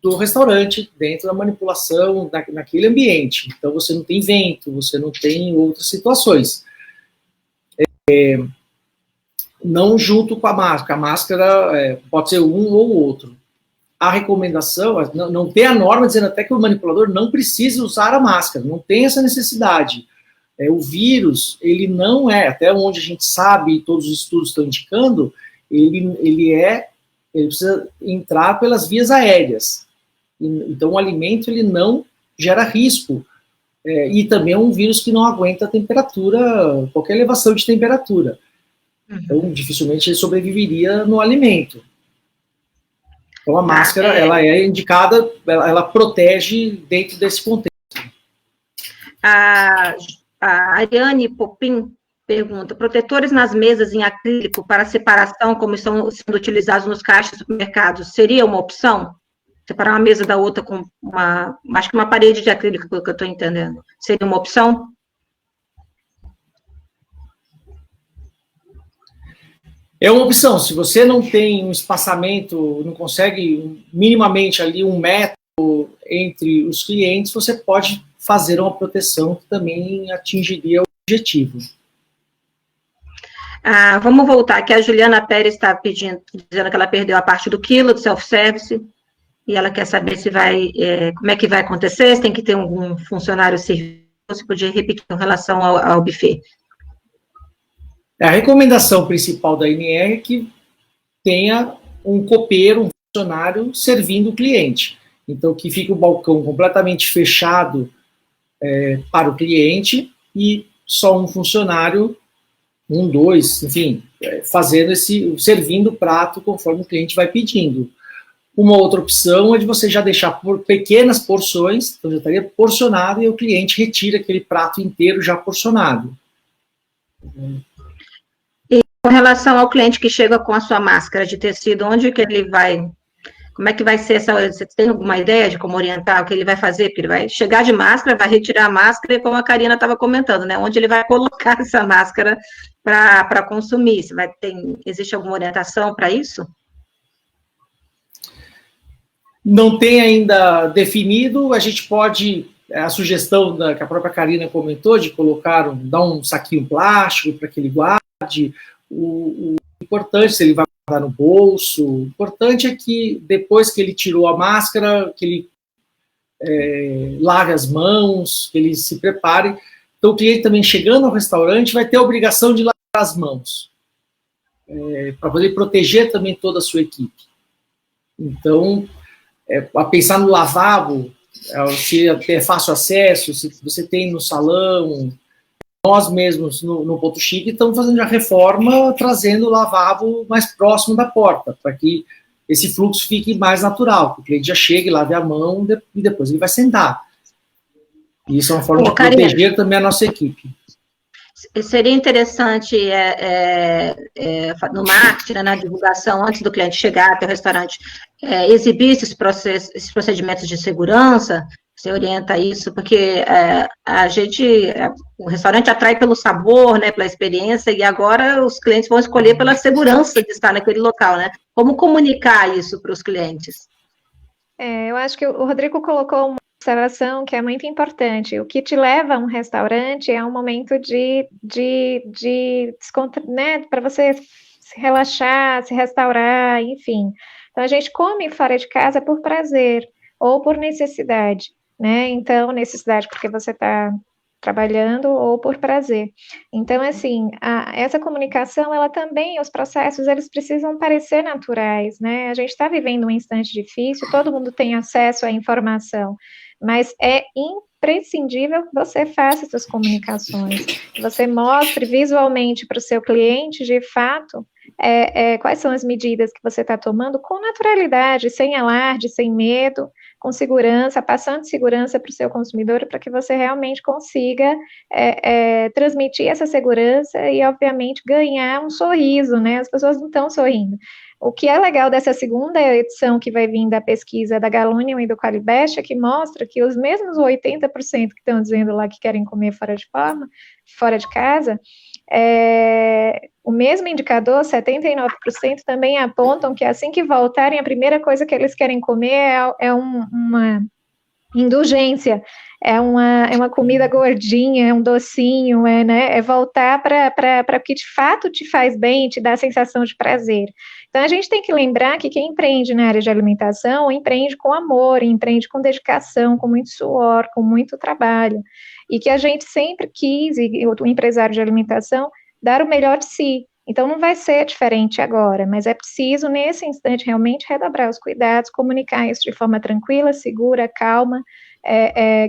do restaurante, dentro da manipulação, naquele ambiente. Então, você não tem vento, você não tem outras situações. não junto com a máscara. A máscara pode ser um ou outro. A recomendação, não tem a norma dizendo até que o manipulador não precisa usar a máscara, não tem essa necessidade. O vírus, ele não é, até onde a gente sabe, todos os estudos estão indicando, ele precisa entrar pelas vias aéreas. Então, o alimento, ele não gera risco. E também é um vírus que não aguenta a temperatura, qualquer elevação de temperatura. Então, dificilmente ele sobreviveria no alimento. Então, a máscara, ela é indicada, ela protege dentro desse contexto. A Ariane Popim pergunta, protetores nas mesas em acrílico para separação, como estão sendo utilizados nos caixas de supermercados, seria uma opção? Separar uma mesa da outra com acho que uma parede de acrílico, pelo que eu estou entendendo. Seria uma opção? É uma opção. Se você não tem um espaçamento, não consegue minimamente ali 1 metro entre os clientes, você pode fazer uma proteção que também atingiria o objetivo. Vamos voltar, que a Juliana Pérez está dizendo que ela perdeu a parte do quilo do self-service, e ela quer saber se como é que vai acontecer, se tem que ter algum funcionário serviço, se podia repetir em relação ao buffet. A recomendação principal da ANR é que tenha um copeiro, um funcionário servindo o cliente. Então, que fique o balcão completamente fechado para o cliente e só um funcionário, 1, 2, enfim, servindo o prato conforme o cliente vai pedindo. Uma outra opção é de você já deixar por pequenas porções, então já estaria porcionado e o cliente retira aquele prato inteiro já porcionado. E com relação ao cliente que chega com a sua máscara de tecido, onde que ele vai, como é que vai ser você tem alguma ideia de como orientar o que ele vai fazer? Porque ele vai chegar de máscara, vai retirar a máscara, e como a Karina estava comentando, né, onde ele vai colocar essa máscara para consumir? Existe alguma orientação para isso? Não tem ainda definido, a gente pode, a sugestão que a própria Karina comentou, de dar um saquinho plástico para que ele guarde, o importante, se ele vai guardar no bolso, o importante é que depois que ele tirou a máscara, que ele lave as mãos, que ele se prepare. Então o cliente também chegando ao restaurante vai ter a obrigação de lavar as mãos, para poder proteger também toda a sua equipe. Então, a pensar no lavabo, se é fácil acesso, se você tem no salão, nós mesmos no Ponto Chique estamos fazendo a reforma, trazendo o lavabo mais próximo da porta, para que esse fluxo fique mais natural, que o cliente já chegue, lave a mão e depois ele vai sentar. E isso é uma forma de proteger também a nossa equipe. Seria interessante, no marketing, na divulgação, antes do cliente chegar até o restaurante, exibir esses procedimentos de segurança. Você orienta isso, porque o restaurante atrai pelo sabor, né, pela experiência, e agora os clientes vão escolher pela segurança de estar naquele local, né? Como comunicar isso para os clientes? Eu acho que o Rodrigo colocou uma observação que é muito importante. O que te leva a um restaurante é um momento né, para você se relaxar, se restaurar, enfim. Então, a gente come fora de casa por prazer ou por necessidade, né? Então, necessidade porque você está trabalhando ou por prazer. Então, assim, essa comunicação, ela também, os processos, eles precisam parecer naturais, né? A gente está vivendo um instante difícil, todo mundo tem acesso à informação, mas é imprescindível que você faça essas comunicações, que você mostre visualmente para o seu cliente, de fato, quais são as medidas que você está tomando com naturalidade, sem alarde, sem medo, com segurança, passando segurança para o seu consumidor, para que você realmente consiga transmitir essa segurança e, obviamente, ganhar um sorriso, né? As pessoas não estão sorrindo. O que é legal dessa segunda edição que vai vir da pesquisa da Galunion e do Qualibest é que mostra que os mesmos 80% que estão dizendo lá que querem comer fora de casa, o mesmo indicador, 79%, também apontam que assim que voltarem, a primeira coisa que eles querem comer é uma indulgência. é uma comida gordinha, é um docinho, né? É voltar para o que de fato te faz bem, te dá a sensação de prazer. Então, a gente tem que lembrar que quem empreende na área de alimentação, empreende com amor, empreende com dedicação, com muito suor, com muito trabalho, e que a gente sempre quis, e o empresário de alimentação, dar o melhor de si. Então, não vai ser diferente agora, mas é preciso, nesse instante, realmente redobrar os cuidados, comunicar isso de forma tranquila, segura, calma,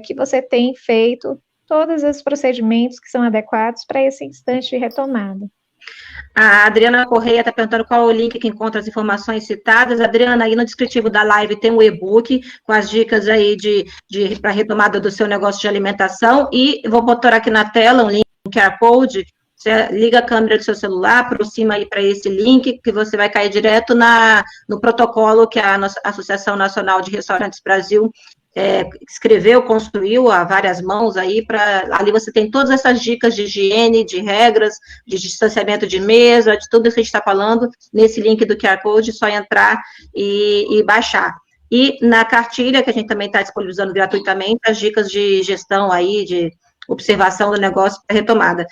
que você tem feito todos os procedimentos que são adequados para esse instante de retomada. A Adriana Correia está perguntando qual é o link que encontra as informações citadas. Adriana, aí no descritivo da live tem um e-book com as dicas aí para retomada do seu negócio de alimentação, e vou botar aqui na tela um link, um QR Code. Você liga a câmera do seu celular, aproxima aí para esse link, que você vai cair direto no protocolo que a nossa Associação Nacional de Restaurantes Brasil escreveu, construiu a várias mãos aí, ali você tem todas essas dicas de higiene, de regras, de distanciamento de mesa, de tudo isso que a gente está falando, nesse link do QR Code, só entrar e baixar. E na cartilha, que a gente também está disponibilizando gratuitamente, as dicas de gestão aí, de observação do negócio para retomada.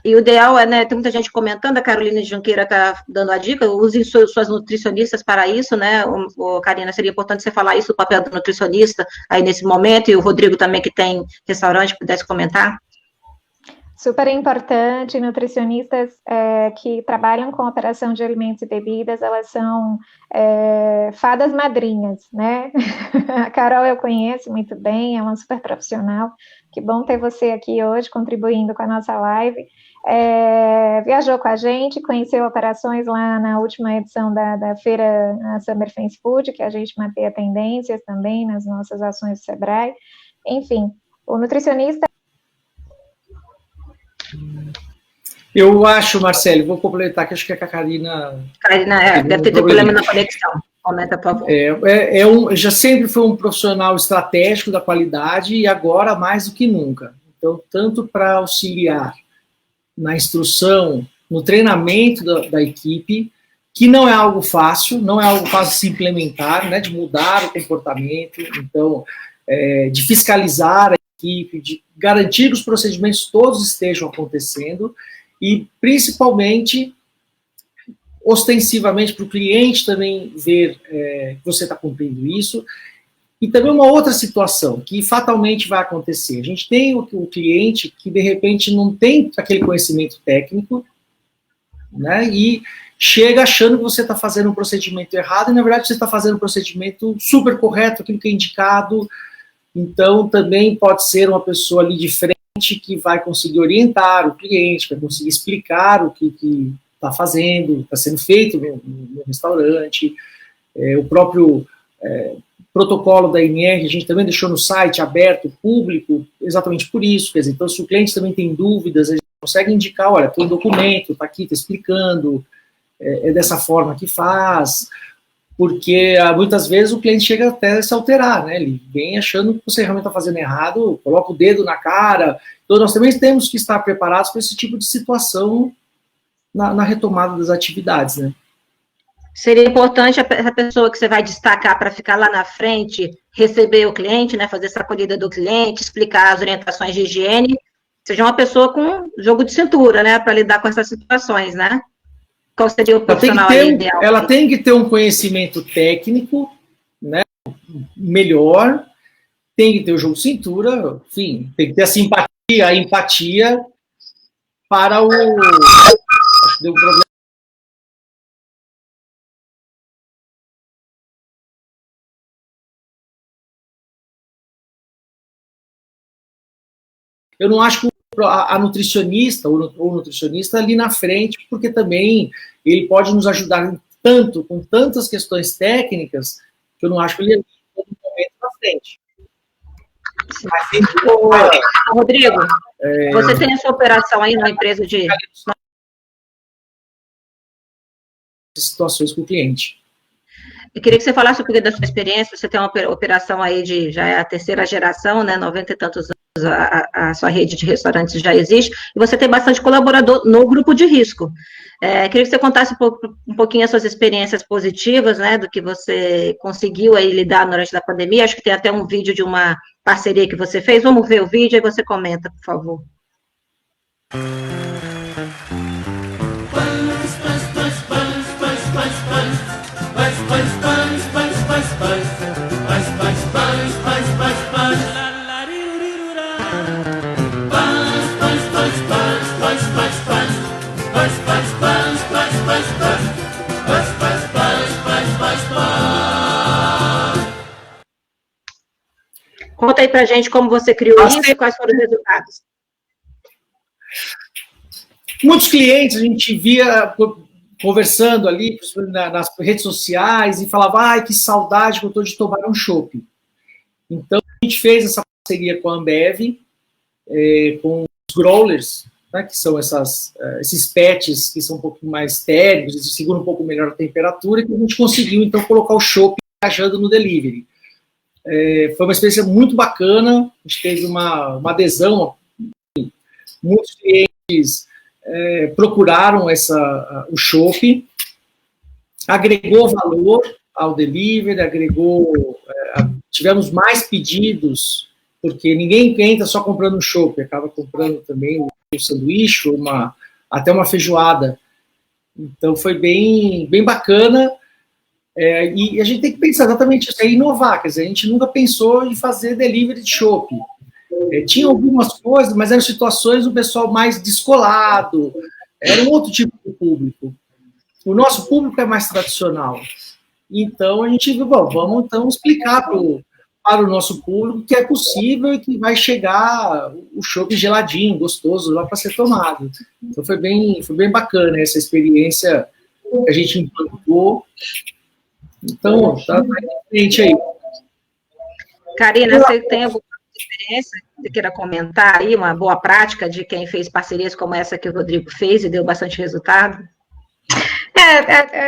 E o ideal né, tem muita gente comentando, a Carolina Junqueira está dando a dica, use suas nutricionistas para isso, né, Karina, seria importante você falar isso, o papel do nutricionista aí nesse momento, e o Rodrigo também, que tem restaurante, pudesse comentar. Super importante, nutricionistas que trabalham com operação de alimentos e bebidas, elas são fadas madrinhas, né? A Carol eu conheço muito bem, é uma super profissional, que bom ter você aqui hoje, contribuindo com a nossa live. Viajou com a gente, conheceu operações lá na última edição da feira, a Summer Fast Food, que a gente mapeia tendências também nas nossas ações do Sebrae. Enfim, o nutricionista... Eu acho, Marcelo, vou complementar, que acho que a Karina... deve ter problema na conexão. Comenta, por favor. Já sempre foi um profissional estratégico da qualidade, e agora mais do que nunca. Então, tanto para auxiliar na instrução, no treinamento da equipe, que não é algo fácil, de se implementar, né, de mudar o comportamento, então, de fiscalizar a equipe, de garantir que os procedimentos todos estejam acontecendo, e principalmente, ostensivamente, para o cliente também ver que você está cumprindo isso. E também uma outra situação que fatalmente vai acontecer. A gente tem o cliente que, de repente, não tem aquele conhecimento técnico, né, e chega achando que você está fazendo um procedimento errado, e, na verdade, você está fazendo um procedimento super correto, aquilo que é indicado. Então, também pode ser uma pessoa ali de frente que vai conseguir orientar o cliente, vai conseguir explicar o que está fazendo, está sendo feito no restaurante. O próprio protocolo da INR, a gente também deixou no site aberto, público, exatamente por isso. Quer dizer, então, se o cliente também tem dúvidas, a gente consegue indicar, olha, tem um documento, está aqui, está explicando, é dessa forma que faz, porque muitas vezes o cliente chega até a se alterar, né? Ele vem achando que você realmente está fazendo errado, coloca o dedo na cara. Então, nós também temos que estar preparados para esse tipo de situação na retomada das atividades, né? Seria importante a pessoa que você vai destacar para ficar lá na frente, receber o cliente, né, fazer essa acolhida do cliente, explicar as orientações de higiene, seja uma pessoa com jogo de cintura, né, para lidar com essas situações, né? Qual seria o profissional ideal? Ela tem que ter um conhecimento técnico, né, melhor, tem que ter o jogo de cintura, enfim, tem que ter a empatia para o... Acho que deu um problema. Eu não acho que a nutricionista ou o nutricionista ali na frente, porque também ele pode nos ajudar tanto, com tantas questões técnicas, que eu não acho que ele é no momento na frente. Rodrigo, você tem a sua operação aí na empresa de... situações com o cliente. Eu queria que você falasse um pouquinho da sua experiência. Você tem uma operação aí já é a terceira geração, né, 90 e tantos anos, a sua rede de restaurantes já existe, e você tem bastante colaborador no grupo de risco. Queria que você contasse um pouquinho as suas experiências positivas, né, do que você conseguiu aí lidar durante a pandemia. Acho que tem até um vídeo de uma parceria que você fez. Vamos ver o vídeo e você comenta, por favor. Conta aí pra gente como você criou isso e quais foram os resultados. Muitos clientes a gente via conversando ali nas redes sociais e falava, ai, que saudade que eu tô de tomar um chopp. Então, a gente fez essa parceria com a Ambev, com os growlers, né, que são esses pets que são um pouco mais térmicos, eles seguram um pouco melhor a temperatura, e que a gente conseguiu, então, colocar o chopp viajando no delivery. Foi uma experiência muito bacana, a gente teve uma adesão, muitos clientes procuraram o chopp, agregou valor ao delivery, tivemos mais pedidos, porque ninguém entra só comprando um chopp, acaba comprando também um sanduíche, até uma feijoada. Então foi bem bacana. E a gente tem que pensar exatamente isso, inovar, quer dizer, a gente nunca pensou em fazer delivery de chopp. Tinha algumas coisas, mas eram situações do pessoal mais descolado, era um outro tipo de público. O nosso público é mais tradicional. Então a gente viu, vamos então explicar para o nosso público que é possível e que vai chegar o chopp geladinho, gostoso, lá para ser tomado. Então foi bem bacana essa experiência que a gente implantou. Então, tá frente aí. Karina, você tem alguma experiência que você queira comentar aí, uma boa prática de quem fez parcerias como essa que o Rodrigo fez e deu bastante resultado?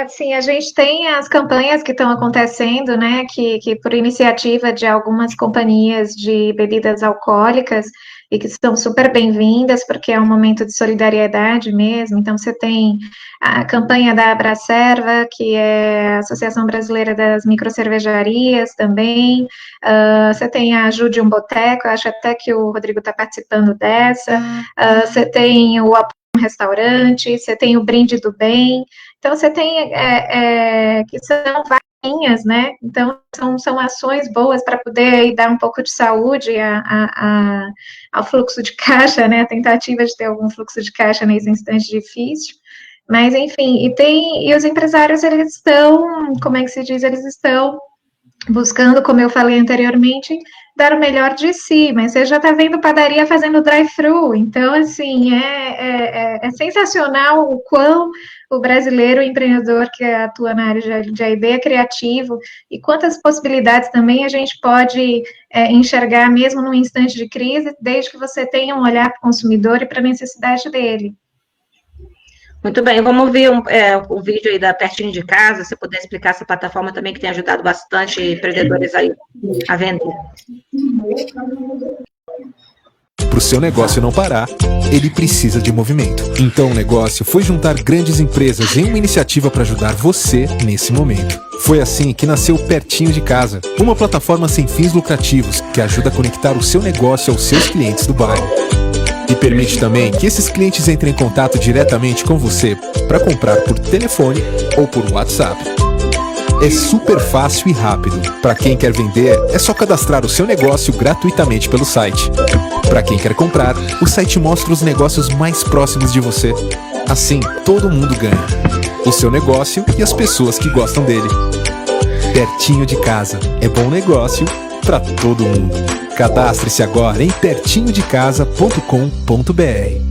Assim, a gente tem as campanhas que estão acontecendo, né, que por iniciativa de algumas companhias de bebidas alcoólicas, e que são super bem-vindas, porque é um momento de solidariedade mesmo. Então, você tem a campanha da Abracerva, que é a Associação Brasileira das Microcervejarias também, você tem a Ajude um Boteco, eu acho até que o Rodrigo está participando dessa, você tem o Apoio um Restaurante, você tem o Brinde do Bem, então você tem, que são vaquinhas, né, então são ações boas para poder aí dar um pouco de saúde ao fluxo de caixa, né, a tentativa de ter algum fluxo de caixa nesse instante difícil, mas enfim, e os empresários, eles estão, como é que se diz, eles estão buscando, como eu falei anteriormente, dar o melhor de si, mas você já está vendo padaria fazendo drive-thru, então, assim, é sensacional o quão o brasileiro, o empreendedor que atua na área de A&D é criativo, e quantas possibilidades também a gente pode enxergar mesmo num instante de crise, desde que você tenha um olhar para o consumidor e para a necessidade dele. Muito bem, vamos ver o vídeo aí da Pertinho de Casa, se puder explicar essa plataforma também que tem ajudado bastante empreendedores aí a vender. Para o seu negócio não parar, ele precisa de movimento. Então o negócio foi juntar grandes empresas em uma iniciativa para ajudar você nesse momento. Foi assim que nasceu Pertinho de Casa, uma plataforma sem fins lucrativos que ajuda a conectar o seu negócio aos seus clientes do bairro. E permite também que esses clientes entrem em contato diretamente com você para comprar por telefone ou por WhatsApp. É super fácil e rápido. Para quem quer vender, é só cadastrar o seu negócio gratuitamente pelo site. Para quem quer comprar, o site mostra os negócios mais próximos de você. Assim, todo mundo ganha. O seu negócio e as pessoas que gostam dele. Pertinho de Casa. É bom negócio para todo mundo. Cadastre-se agora em pertinhodecasa.com.br.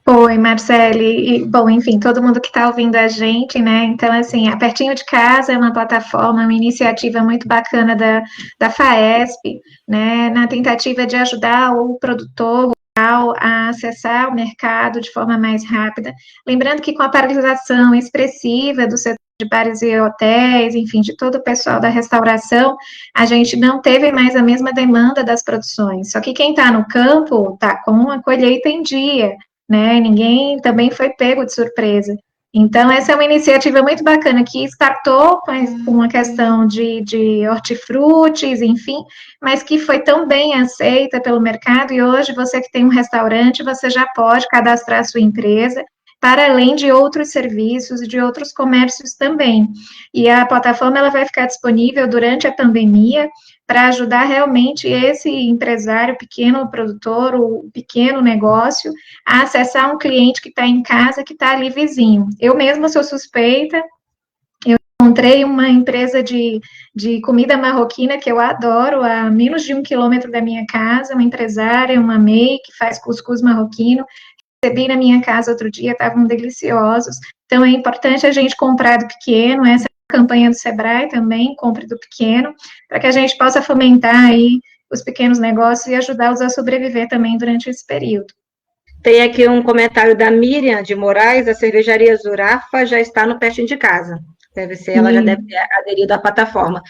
Oi, Marcele, bom, enfim, todo mundo que está ouvindo a gente, né, então, assim, a Pertinho de Casa é uma plataforma, uma iniciativa muito bacana da FAESP, né, na tentativa de ajudar o produtor rural a acessar o mercado de forma mais rápida, lembrando que com a paralisação expressiva do setor de bares e hotéis, enfim, de todo o pessoal da restauração, a gente não teve mais a mesma demanda das produções, só que quem está no campo está com a colheita em dia, né, ninguém também foi pego de surpresa. Então, essa é uma iniciativa muito bacana que startou com uma questão de hortifrutis, enfim, mas que foi tão bem aceita pelo mercado, e hoje você que tem um restaurante, você já pode cadastrar a sua empresa, para além de outros serviços e de outros comércios também. E a plataforma ela vai ficar disponível durante a pandemia para ajudar realmente esse empresário, pequeno produtor, o pequeno negócio, a acessar um cliente que está em casa, que está ali vizinho. Eu mesma sou suspeita, eu encontrei uma empresa de comida marroquina que eu adoro, a menos de 1 quilômetro da minha casa, uma empresária, uma MEI, que faz cuscuz marroquino, recebi na minha casa outro dia, estavam deliciosos. Então, é importante a gente comprar do pequeno, essa campanha do Sebrae também, compre do pequeno, para que a gente possa fomentar aí os pequenos negócios e ajudá-los a sobreviver também durante esse período. Tem aqui um comentário da Miriam de Moraes, a cervejaria Zurafa já está no pertinho de casa. Deve ser, ela já deve ter aderido à plataforma.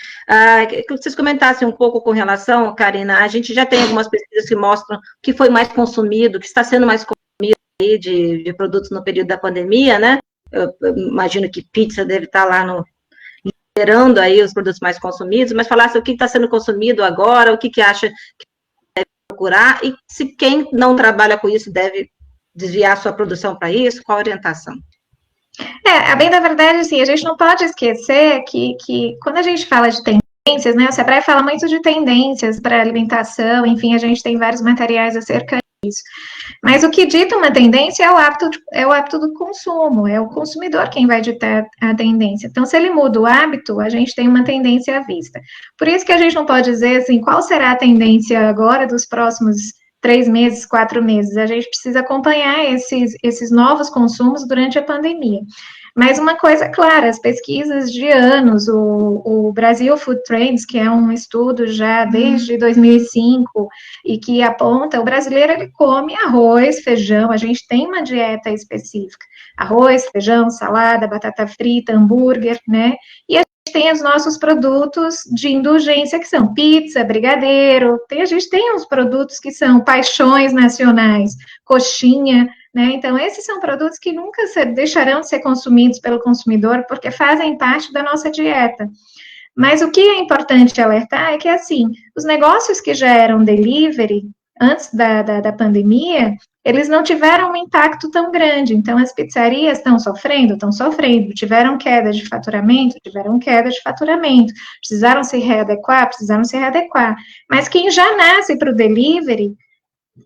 Que vocês comentassem um pouco com relação, Karina, a gente já tem algumas pesquisas que mostram que foi mais consumido, que está sendo mais consumido aí de produtos no período da pandemia, né? Eu imagino que pizza deve estar lá liderando aí os produtos mais consumidos, mas falasse o que está sendo consumido agora, o que acha que deve procurar, e se quem não trabalha com isso deve desviar sua produção para isso, qual a orientação? A bem da verdade, assim, a gente não pode esquecer que quando a gente fala de tendências, né, o Sebrae fala muito de tendências para alimentação, enfim, a gente tem vários materiais acerca disso. Mas o que dita uma tendência é o hábito do consumo, é o consumidor quem vai ditar a tendência. Então, se ele muda o hábito, a gente tem uma tendência à vista. Por isso que a gente não pode dizer, assim, qual será a tendência agora dos próximos 3 meses, 4 meses. A gente precisa acompanhar esses novos consumos durante a pandemia. Mas uma coisa clara, as pesquisas de anos, o Brasil Food Trends, que é um estudo já desde 2005, e que aponta, o brasileiro ele come arroz, feijão, a gente tem uma dieta específica, arroz, feijão, salada, batata frita, hambúrguer, né, e a gente tem os nossos produtos de indulgência, que são pizza, brigadeiro, a gente tem uns produtos que são paixões nacionais, coxinha, né? Então, esses são produtos que nunca deixarão de ser consumidos pelo consumidor, porque fazem parte da nossa dieta. Mas o que é importante alertar é que, assim, os negócios que já eram delivery, antes da pandemia, eles não tiveram um impacto tão grande. Então, as pizzarias estão sofrendo, tiveram queda de faturamento, precisaram se readequar. Mas quem já nasce para o delivery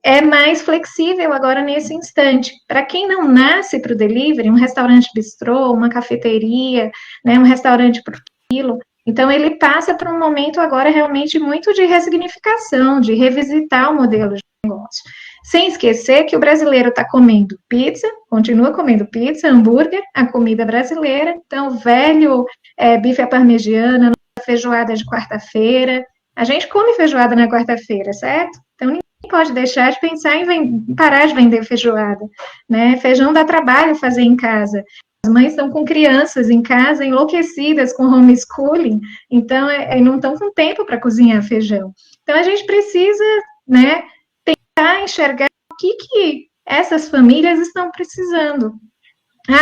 é mais flexível agora nesse instante. Para quem não nasce para o delivery, um restaurante bistrô, uma cafeteria, né, um restaurante por quilo, então ele passa por um momento agora realmente muito de ressignificação, de revisitar o modelo de negócio. Sem esquecer que o brasileiro está comendo pizza, continua comendo pizza, hambúrguer, a comida brasileira, então velho bife à parmegiana, feijoada de quarta-feira, a gente come feijoada na quarta-feira, certo? Então ninguém pode deixar de pensar em parar de vender feijoada, né? Feijão dá trabalho fazer em casa. As mães estão com crianças em casa, enlouquecidas com homeschooling, então não estão com tempo para cozinhar feijão. Então a gente precisa, né, tentar enxergar o que essas famílias estão precisando.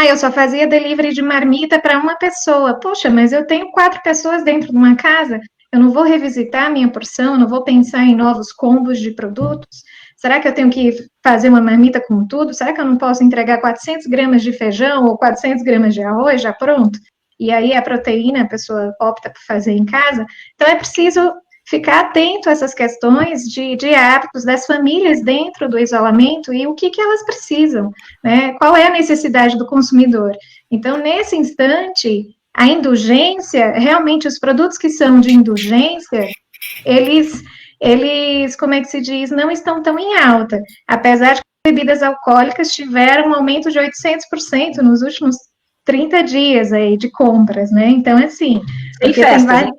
Eu só fazia delivery de marmita para uma pessoa. Poxa, mas eu tenho 4 pessoas dentro de uma casa. Eu não vou revisitar a minha porção, não vou pensar em novos combos de produtos? Será que eu tenho que fazer uma marmita com tudo? Será que eu não posso entregar 400 gramas de feijão ou 400 gramas de arroz já pronto? E aí a proteína a pessoa opta por fazer em casa? Então é preciso ficar atento a essas questões de hábitos das famílias dentro do isolamento e o que elas precisam, né? Qual é a necessidade do consumidor? Então, nesse instante, a indulgência, realmente, os produtos que são de indulgência, eles, como é que se diz, não estão tão em alta, apesar de que as bebidas alcoólicas tiveram um aumento de 800% nos últimos 30 dias aí de compras, né? Então, assim, tem festas,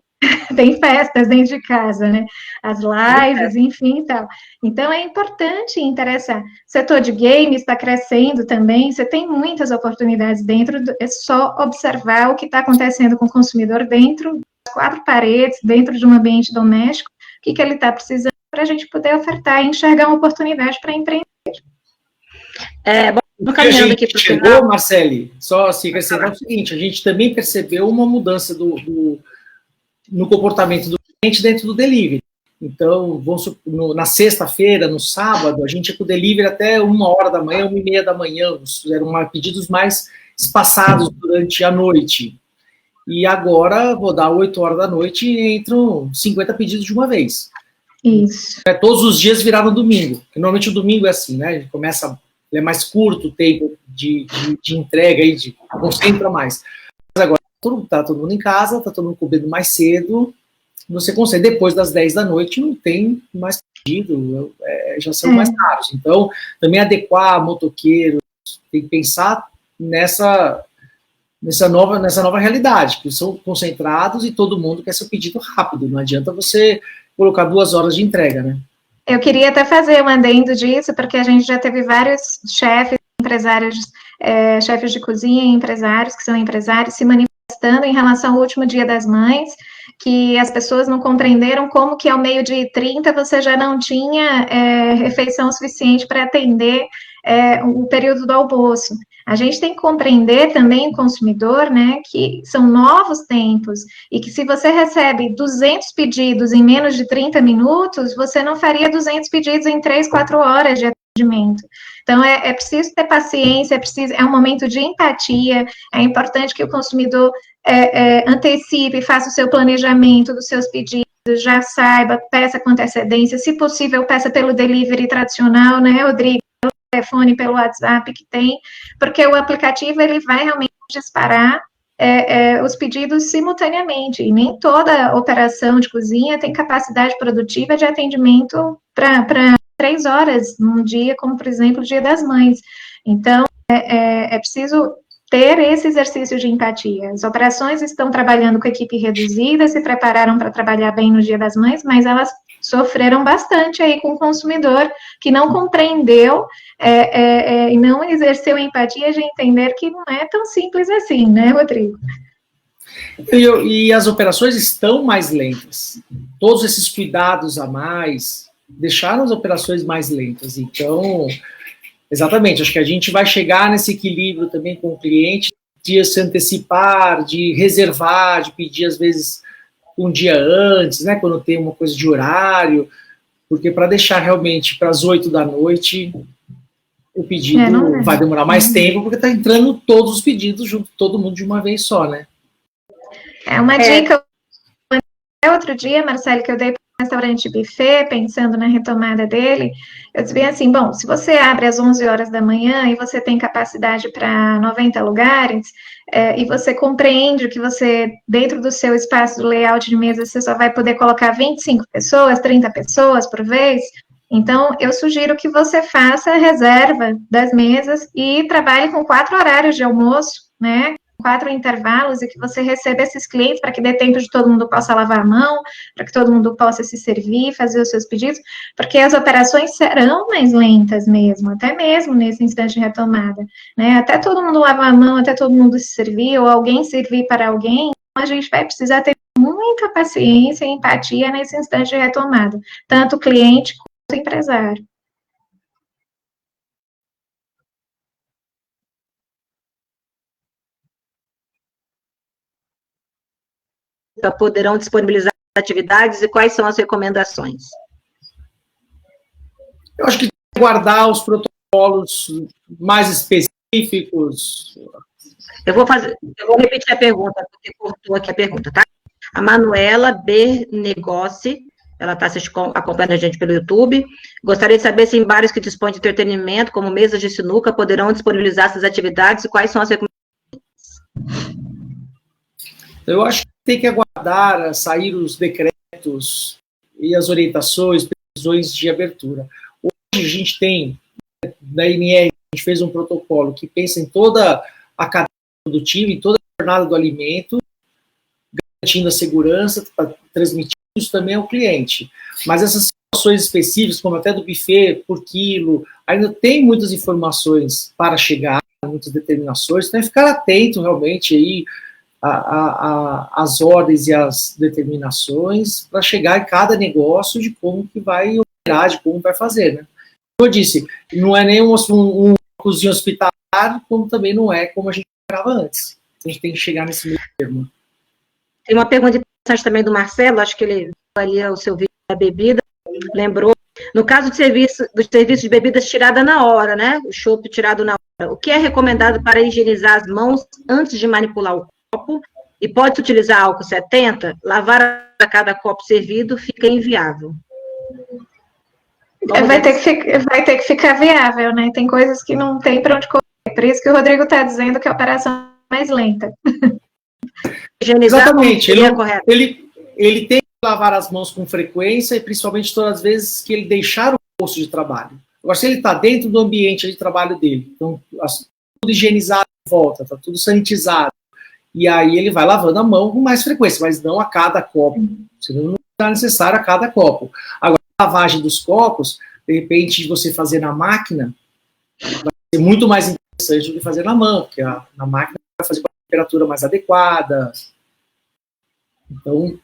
tem festas dentro de casa, né? As lives, enfim, e tal. Então, é importante interessar. O setor de games está crescendo também, você tem muitas oportunidades dentro, é só observar o que está acontecendo com o consumidor dentro das 4 paredes, dentro de um ambiente doméstico, o que ele está precisando para a gente poder ofertar e enxergar uma oportunidade para empreender. Bom, Tô caminhando aqui para o final. Marcele, só se acrescentar o seguinte, a gente também percebeu uma mudança no comportamento do cliente dentro do delivery. Então, na sexta-feira, no sábado, a gente ia com o delivery até 1h da manhã, 1h30 da manhã, eram pedidos mais espaçados durante a noite. E agora, vou dar 8h da noite e entram 50 pedidos de uma vez. Isso. Todos os dias viraram domingo. Porque normalmente o domingo é assim, né? Ele começa, é mais curto o tempo de entrega, concentra mais. Mas agora tá todo mundo em casa, tá todo mundo comendo mais cedo. Você consegue, depois das 10 da noite, não tem mais pedido, já são mais caros. Então, também adequar motoqueiros, tem que pensar nessa nova realidade, que são concentrados e todo mundo quer seu pedido rápido, não adianta você colocar 2 horas de entrega, né? Eu queria até fazer um adendo disso, porque a gente já teve vários chefes, empresários, chefes de cozinha e empresários, que são empresários, se manifestando em relação ao último Dia das Mães, que as pessoas não compreenderam como que ao 12h30 você já não tinha refeição suficiente para atender o período do almoço. A gente tem que compreender também o consumidor, né, que são novos tempos, e que se você recebe 200 pedidos em menos de 30 minutos, você não faria 200 pedidos em 3, 4 horas de atendimento. Então, é preciso ter paciência, é um momento de empatia, é importante que o consumidor antecipe, faça o seu planejamento dos seus pedidos, já saiba, peça com antecedência, se possível, peça pelo delivery tradicional, né, Rodrigo? Telefone, pelo WhatsApp que tem, porque o aplicativo ele vai realmente disparar os pedidos simultaneamente, e nem toda operação de cozinha tem capacidade produtiva de atendimento para 3 horas num dia, como, por exemplo, o Dia das Mães. Então, é preciso ter esse exercício de empatia. As operações estão trabalhando com equipe reduzida, se prepararam para trabalhar bem no Dia das Mães, mas elas sofreram bastante aí com o consumidor que não compreendeu e não exerceu empatia de entender que não é tão simples assim, né, Rodrigo? E as operações estão mais lentas. Todos esses cuidados a mais deixaram as operações mais lentas. Então, exatamente, acho que a gente vai chegar nesse equilíbrio também com o cliente, de se antecipar, de reservar, de pedir, às vezes, um dia antes, né, quando tem uma coisa de horário, porque para deixar realmente para as 8 da noite, o pedido vai demorar mais tempo, porque está entrando todos os pedidos junto, todo mundo de uma vez só, né? É uma dica. Outro dia, Marcelo, que eu dei para um restaurante buffet, pensando na retomada dele, eu disse bem assim, bom, se você abre às 11 horas da manhã e você tem capacidade para 90 lugares, e você compreende que você, dentro do seu espaço do layout de mesa, você só vai poder colocar 25 pessoas, 30 pessoas por vez, então eu sugiro que você faça a reserva das mesas e trabalhe com 4 horários de almoço, né, 4 intervalos, e que você receba esses clientes para que dê tempo de todo mundo possa lavar a mão, para que todo mundo possa se servir, fazer os seus pedidos, porque as operações serão mais lentas mesmo, até mesmo nesse instante de retomada, né? Até todo mundo lavar a mão, até todo mundo se servir, ou alguém servir para alguém, a gente vai precisar ter muita paciência e empatia nesse instante de retomada, tanto o cliente quanto o empresário. Poderão disponibilizar atividades e quais são as recomendações? Eu acho que guardar os protocolos mais específicos. Eu vou repetir a pergunta, porque cortou aqui a pergunta, tá? A Manuela B. Negócio, ela está acompanhando a gente pelo YouTube. Gostaria de saber se em bares que dispõem de entretenimento, como mesas de sinuca, poderão disponibilizar essas atividades e quais são as recomendações? Eu acho que tem que aguardar sair os decretos e as orientações, previsões de abertura. Hoje a gente tem, na INR, a gente fez um protocolo que pensa em toda a cadeia produtiva, em toda a jornada do alimento, garantindo a segurança, transmitindo isso também ao cliente. Mas essas situações específicas, como até do buffet por quilo, ainda tem muitas informações para chegar, muitas determinações, então é ficar atento realmente aí as ordens e as determinações para chegar em cada negócio de como que vai operar, de como vai fazer, né? Como eu disse, não é nem uma cozinha hospitalar, como também não é como a gente esperava antes. A gente tem que chegar nesse meio termo. Tem uma pergunta interessante também do Marcelo, acho que ele ali o seu vídeo da bebida, lembrou. No caso do serviço de bebidas tirada na hora, né? O chopp tirado na hora. O que é recomendado para higienizar as mãos antes de manipular o copo? E pode utilizar álcool 70? Lavar a cada copo servido fica inviável. Vai ter que ficar viável, né? Tem coisas que não tem para onde correr. Por isso que o Rodrigo está dizendo que a operação é mais lenta. Exatamente. Ele tem que lavar as mãos com frequência e principalmente todas as vezes que ele deixar o posto de trabalho. Agora, se ele está dentro do ambiente de trabalho dele, então tudo higienizado em volta, está tudo sanitizado, e aí ele vai lavando a mão com mais frequência, mas não a cada copo. Senão não está necessário a cada copo. Agora, a lavagem dos copos, de repente, você fazer na máquina, vai ser muito mais interessante do que fazer na mão, porque na máquina vai fazer com a temperatura mais adequada. Então,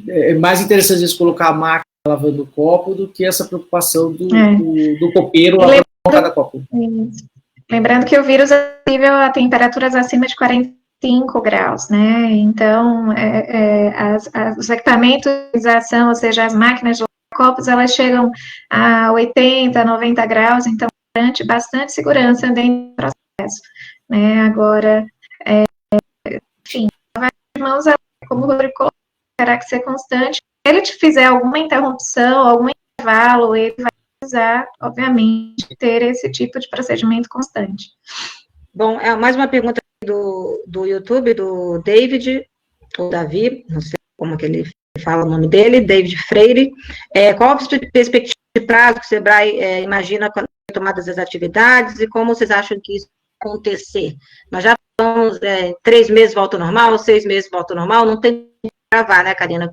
é mais interessante às vezes colocar a máquina lavando o copo do que essa preocupação do copeiro lavando cada copo. Lembrando que o vírus é possível a temperaturas acima de 45 graus, né? Então, os equipamentos de utilização, ou seja, as máquinas de copos, elas chegam a 80, 90 graus, então garante bastante segurança dentro do processo, né? Agora, enfim, lavar as mãos, como o Rodrigo colocou, terá que ser constante. Se ele te fizer alguma interrupção, algum intervalo, ele vai precisar, obviamente, ter esse tipo de procedimento constante. Bom, mais uma pergunta do YouTube, do David, ou Davi, não sei como que ele fala o nome dele, David Freire. Qual a perspectiva de prazo que o Sebrae imagina com a retomada das atividades e como vocês acham que isso vai acontecer? Nós já falamos 3 meses volta ao normal, 6 meses volta ao normal, não tem que gravar, né, Karina?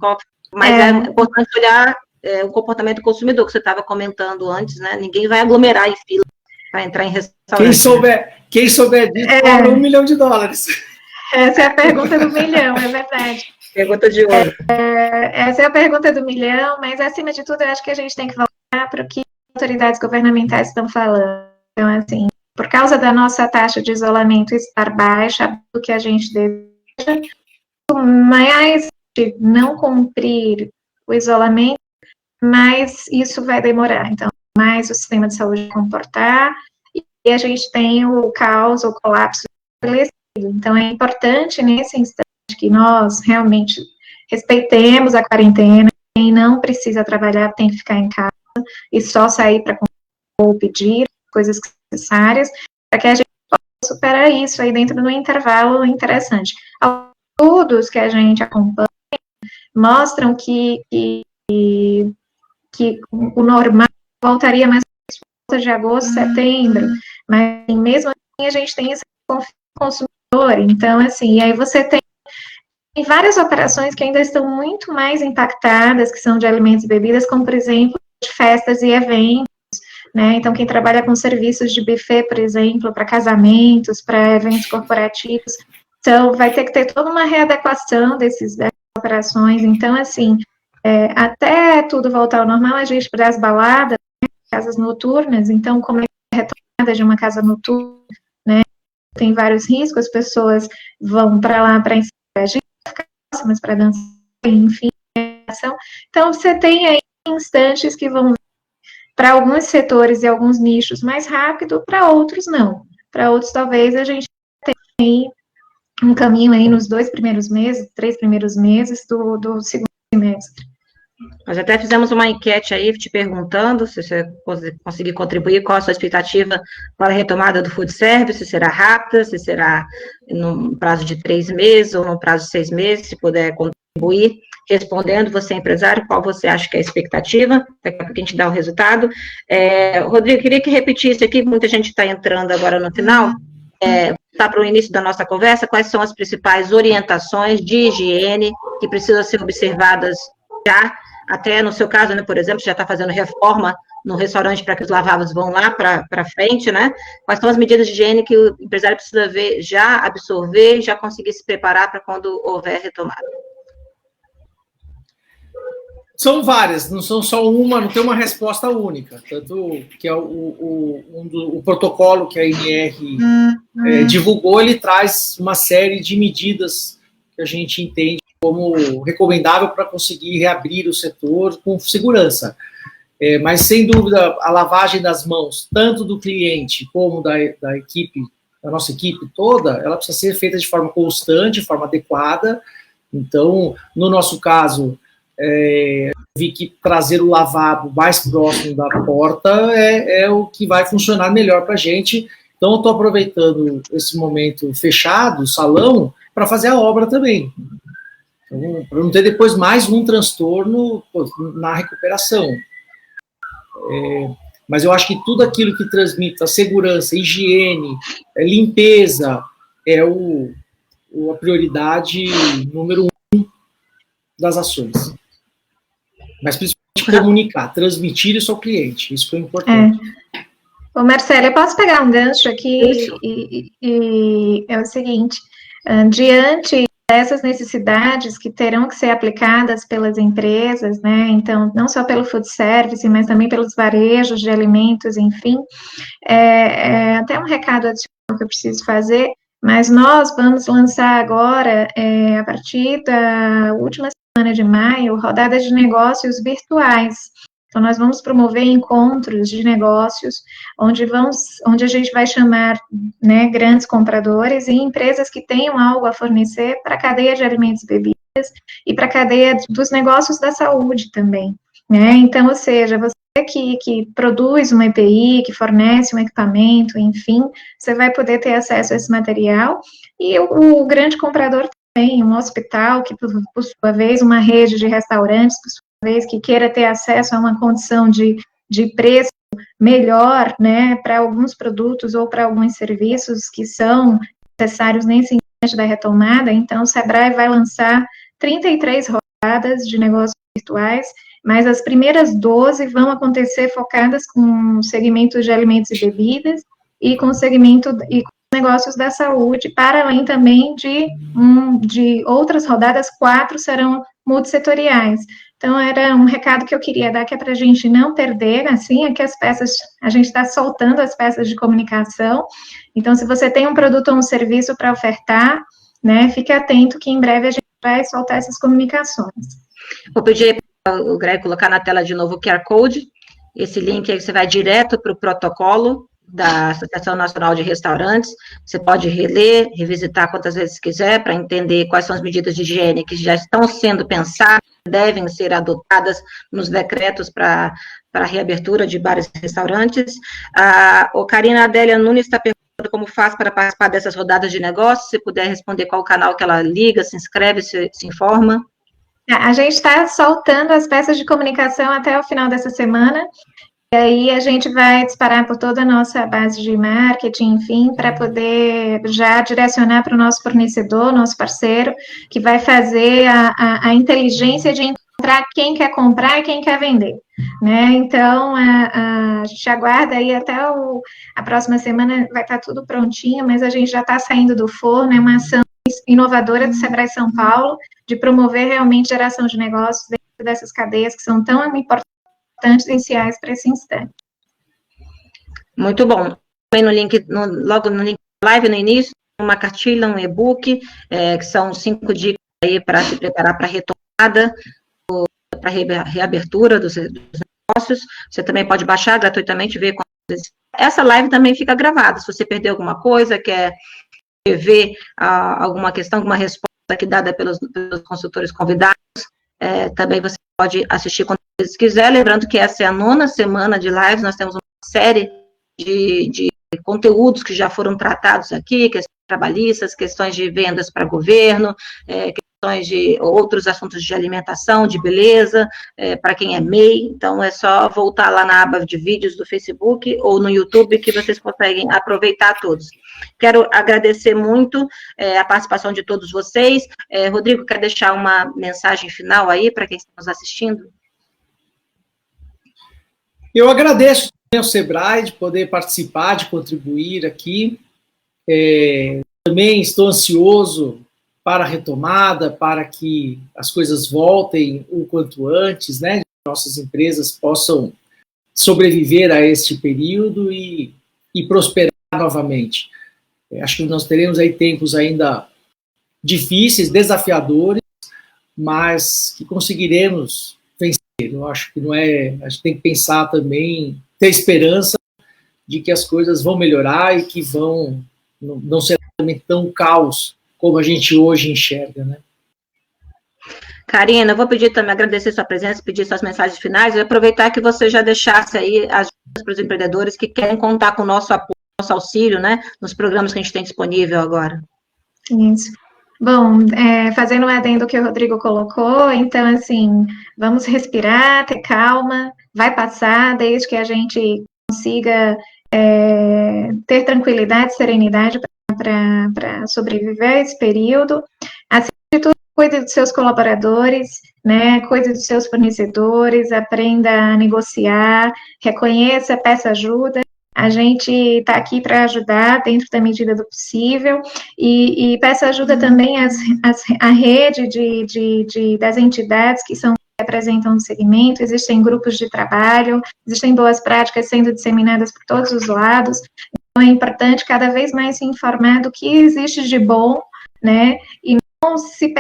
Mas é importante olhar o comportamento do consumidor, que você estava comentando antes, né? Ninguém vai aglomerar em fila para entrar em restaurante. Quem souber disso, cobra $1 milhão. Essa é a pergunta do milhão, é verdade. Pergunta de ouro. Essa é a pergunta do milhão, mas acima de tudo, eu acho que a gente tem que voltar para o que as autoridades governamentais estão falando. Então, assim, por causa da nossa taxa de isolamento estar baixa, do que a gente deseja, mais de não cumprir o isolamento, mais isso vai demorar. Então, mais o sistema de saúde comportar, e a gente tem o caos, o colapso estabelecido. Então, é importante, nesse instante, que nós realmente respeitemos a quarentena. Quem não precisa trabalhar tem que ficar em casa e só sair para ou pedir coisas necessárias, para que a gente possa superar isso aí dentro do intervalo interessante. Os estudos que a gente acompanha mostram que o normal voltaria mais por volta de agosto, setembro, mas mesmo assim a gente tem esse conflito consumidor. Então, assim, e aí você tem várias operações que ainda estão muito mais impactadas, que são de alimentos e bebidas, como, por exemplo, de festas e eventos, né? Então, quem trabalha com serviços de buffet, por exemplo, para casamentos, para eventos corporativos, então, vai ter que ter toda uma readequação dessas operações. Então, assim, até tudo voltar ao normal, a gente para as baladas, né, casas noturnas, então, como é a retomada de uma casa noturna, né? Tem vários riscos, as pessoas vão para lá para interagir, próximas para dançar, enfim. Então, você tem aí instantes que vão para alguns setores e alguns nichos mais rápido, para outros não. Para outros, talvez, a gente tenha um caminho aí nos 2 primeiros meses, 3 primeiros meses do segundo semestre. Nós até fizemos uma enquete aí, te perguntando se você conseguir contribuir, qual a sua expectativa para a retomada do food service, se será rápida, se será num prazo de 3 meses ou num prazo de 6 meses, se puder contribuir, respondendo, você é empresário, qual você acha que é a expectativa, daqui a pouco a gente dá o resultado. Rodrigo, queria que repetisse aqui, muita gente está entrando agora no final, tá para o início da nossa conversa, quais são as principais orientações de higiene que precisam ser observadas já, até no seu caso, né, por exemplo, já está fazendo reforma no restaurante para que os lavabos vão lá para frente, né? Quais são as medidas de higiene que o empresário precisa ver, já absorver, já conseguir se preparar para quando houver retomada? São várias, não são só uma, não tem uma resposta única. Tanto que é o protocolo que a INR divulgou, ele traz uma série de medidas que a gente entende como recomendável para conseguir reabrir o setor com segurança. Mas, sem dúvida, a lavagem das mãos, tanto do cliente como da equipe, da nossa equipe toda, ela precisa ser feita de forma constante, de forma adequada. Então, no nosso caso, vi que trazer o lavabo mais próximo da porta é o que vai funcionar melhor para a gente. Então, eu estou aproveitando esse momento fechado, o salão, para fazer a obra também. Então, para não ter depois mais um transtorno na recuperação. Mas eu acho que tudo aquilo que transmite a segurança, higiene, limpeza, é a prioridade número 1 das ações. Mas principalmente comunicar, transmitir isso ao cliente, isso que é importante. Ô, Marcelo, eu posso pegar um gancho aqui e é o seguinte, diante dessas necessidades que terão que ser aplicadas pelas empresas, né, então, não só pelo food service, mas também pelos varejos de alimentos, enfim, até um recado adicional que eu preciso fazer, mas nós vamos lançar agora, a partir da última semana de maio, rodadas de negócios virtuais. Então, nós vamos promover encontros de negócios, onde a gente vai chamar, né, grandes compradores e empresas que tenham algo a fornecer para a cadeia de alimentos e bebidas e para a cadeia dos negócios da saúde também, né? Então, ou seja, você que produz uma EPI, que fornece um equipamento, enfim, você vai poder ter acesso a esse material, e o grande comprador também, um hospital, que por sua vez, uma rede de restaurantes, por sua vez, que queira ter acesso a uma condição de preço melhor, né, para alguns produtos ou para alguns serviços que são necessários nesse instante da retomada. Então, o Sebrae vai lançar 33 rodadas de negócios virtuais, mas as primeiras 12 vão acontecer focadas com segmentos de alimentos e bebidas e com segmento e com negócios da saúde, para além também de outras rodadas, 4 serão multissetoriais. Então, era um recado que eu queria dar, que é para a gente não perder, assim, é que a gente está soltando as peças de comunicação. Então, se você tem um produto ou um serviço para ofertar, né, fique atento que em breve a gente vai soltar essas comunicações. Vou pedir para o Greg colocar na tela de novo o QR Code. Esse link aí você vai direto para o protocolo da Associação Nacional de Restaurantes. Você pode reler, revisitar quantas vezes quiser, para entender quais são as medidas de higiene que já estão sendo pensadas, devem ser adotadas nos decretos para a reabertura de bares e restaurantes. A Karina Adélia Nunes está perguntando como faz para participar dessas rodadas de negócios. Se puder responder qual o canal que ela liga, se inscreve, se informa. A gente está soltando as peças de comunicação até o final dessa semana, e aí a gente vai disparar por toda a nossa base de marketing, enfim, para poder já direcionar para o nosso fornecedor, nosso parceiro, que vai fazer a inteligência de encontrar quem quer comprar e quem quer vender, né? Então, a gente aguarda aí até a próxima semana, vai estar tudo prontinho, mas a gente já está saindo do forno, é uma ação inovadora do Sebrae São Paulo, de promover realmente geração de negócios dentro dessas cadeias que são tão importantes, essenciais para esse instante. Muito bom. No link, logo no link da live, no início, uma cartilha, um e-book, que são 5 dicas aí para se preparar para a retomada, para a reabertura dos negócios. Você também pode baixar gratuitamente, ver. Essa live também fica gravada. Se você perdeu alguma coisa, quer ver alguma questão, alguma resposta aqui dada pelos consultores convidados, também você pode assistir quando você quiser. Lembrando que essa é a 9ª semana de lives, nós temos uma série de conteúdos que já foram tratados aqui, questões trabalhistas, questões de vendas para governo, questões de outros assuntos de alimentação, de beleza, para quem é MEI. Então, é só voltar lá na aba de vídeos do Facebook ou no YouTube que vocês conseguem aproveitar todos. Quero agradecer muito a participação de todos vocês. Rodrigo, quer deixar uma mensagem final aí para quem está nos assistindo? Eu agradeço ao Sebrae de poder participar, de contribuir aqui. Também estou ansioso para a retomada, para que as coisas voltem o quanto antes, né? Nossas empresas possam sobreviver a este período e prosperar novamente. Acho que nós teremos aí tempos ainda difíceis, desafiadores, mas que conseguiremos vencer. Eu acho que a gente tem que pensar também, ter esperança de que as coisas vão melhorar e que não será também tão caos como a gente hoje enxerga, né? Karina, eu vou pedir também, agradecer sua presença, pedir suas mensagens finais e aproveitar que você já deixasse aí as dicas para os empreendedores que querem contar com o nosso apoio, nosso auxílio, né, nos programas que a gente tem disponível agora. Isso. Bom, fazendo um adendo que o Rodrigo colocou, então, assim, vamos respirar, ter calma, vai passar, desde que a gente consiga ter tranquilidade, serenidade para sobreviver a esse período. Acima de tudo, cuide dos seus colaboradores, né, cuide dos seus fornecedores, aprenda a negociar, reconheça, peça ajuda. A gente está aqui para ajudar dentro da medida do possível e peça ajuda também à rede das entidades que representam o segmento. Existem grupos de trabalho, existem boas práticas sendo disseminadas por todos os lados. Então, é importante cada vez mais se informar do que existe de bom, né, e não se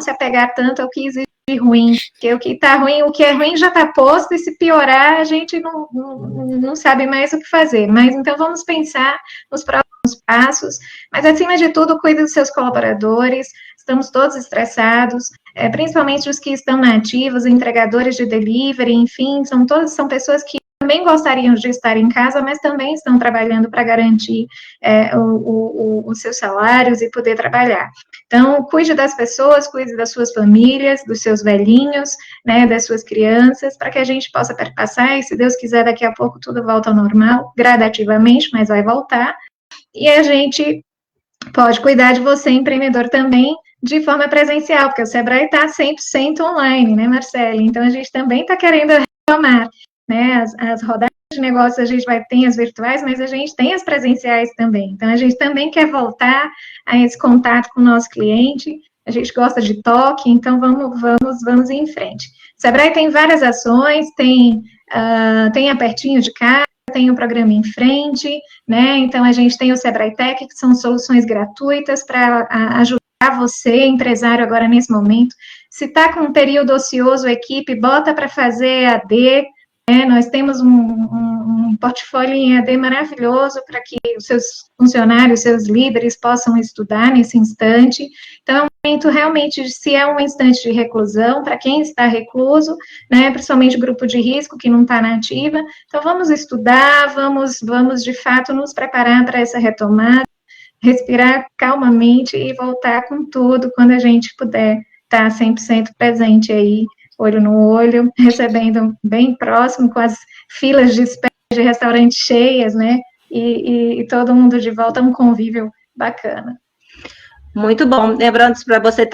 apegar tanto ao que existe de ruim, porque o que está ruim, o que é ruim já está posto, e se piorar, a gente não sabe mais o que fazer. Mas então vamos pensar nos próximos passos, mas acima de tudo, cuide dos seus colaboradores. Estamos todos estressados, principalmente os que estão na ativa, os entregadores de delivery, enfim, são pessoas que também gostariam de estar em casa, mas também estão trabalhando para garantir os seus salários e poder trabalhar. Então, cuide das pessoas, cuide das suas famílias, dos seus velhinhos, né, das suas crianças, para que a gente possa perpassar, e se Deus quiser, daqui a pouco tudo volta ao normal, gradativamente, mas vai voltar, e a gente pode cuidar de você, empreendedor, também, de forma presencial, porque o Sebrae está 100% online, né, Marcele? Então, a gente também está querendo retomar, né, as rodadas de negócio, a gente tem as virtuais, mas a gente tem as presenciais também. Então, a gente também quer voltar a esse contato com o nosso cliente, a gente gosta de toque, então vamos em frente. O Sebrae tem várias ações, tem a Pertinho de Casa, tem o programa Em Frente, né, então a gente tem o Sebrae Tech, que são soluções gratuitas para ajudar você, empresário, agora nesse momento. Se está com um período ocioso, a equipe, bota para fazer AD, nós temos um portfólio em AD maravilhoso para que os seus funcionários, seus líderes possam estudar nesse instante. Então, é um momento realmente, se é um instante de reclusão, para quem está recluso, né, principalmente o grupo de risco que não está na ativa. Então, vamos estudar, vamos de fato nos preparar para essa retomada, respirar calmamente e voltar com tudo quando a gente puder estar 100% presente aí, olho no olho, recebendo bem próximo, com as filas de espera de restaurantes cheias, né, e todo mundo de volta a um convívio bacana. Muito bom. Lembrando, para você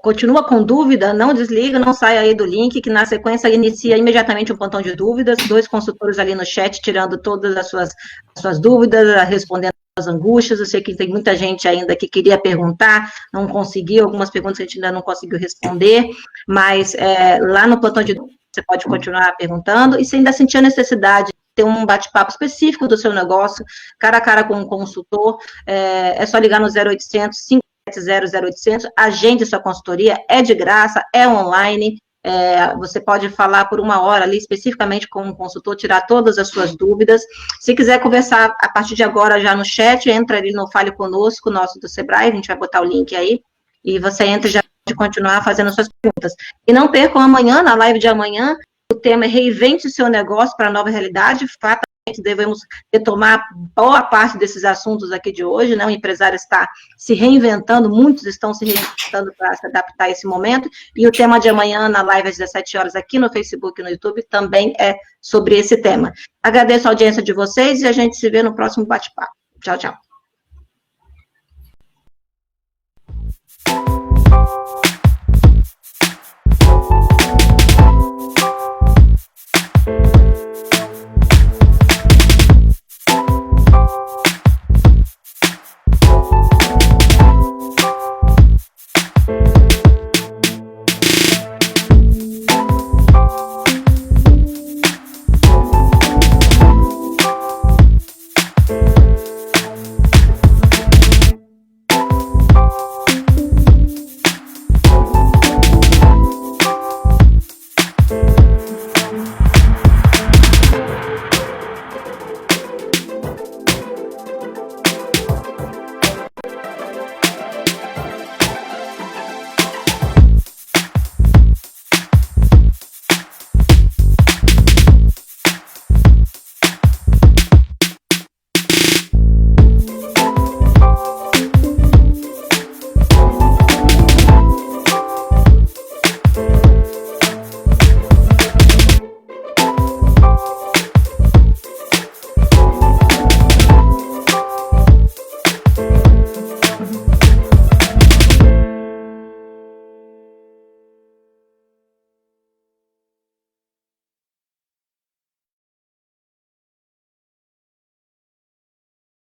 continua com dúvida, não desliga, não saia aí do link, que na sequência inicia imediatamente um plantão de dúvidas, 2 consultores ali no chat, tirando todas as suas dúvidas, respondendo as angústias. Eu sei que tem muita gente ainda que queria perguntar, não conseguiu, algumas perguntas a gente ainda não conseguiu responder, mas lá no plantão de dúvidas você pode continuar perguntando, e se ainda sentir a necessidade de ter um bate-papo específico do seu negócio, cara a cara com um consultor, é só ligar no 0800 570 0800, agende sua consultoria, é de graça, é online, você pode falar por 1 hora ali, especificamente com um consultor, tirar todas as suas dúvidas. Se quiser conversar a partir de agora já no chat, entra ali no Fale Conosco, nosso do Sebrae, a gente vai botar o link aí, e você entra e já pode continuar fazendo suas perguntas. E não percam amanhã, na live de amanhã, o tema é Reinvente o seu negócio para a nova realidade. Fatalmente devemos retomar boa parte desses assuntos aqui de hoje, né? O empresário está se reinventando, muitos estão se reinventando para se adaptar a esse momento, e o tema de amanhã, na live às 17 horas, aqui no Facebook e no YouTube, também é sobre esse tema. Agradeço a audiência de vocês e a gente se vê no próximo bate-papo. Tchau, tchau.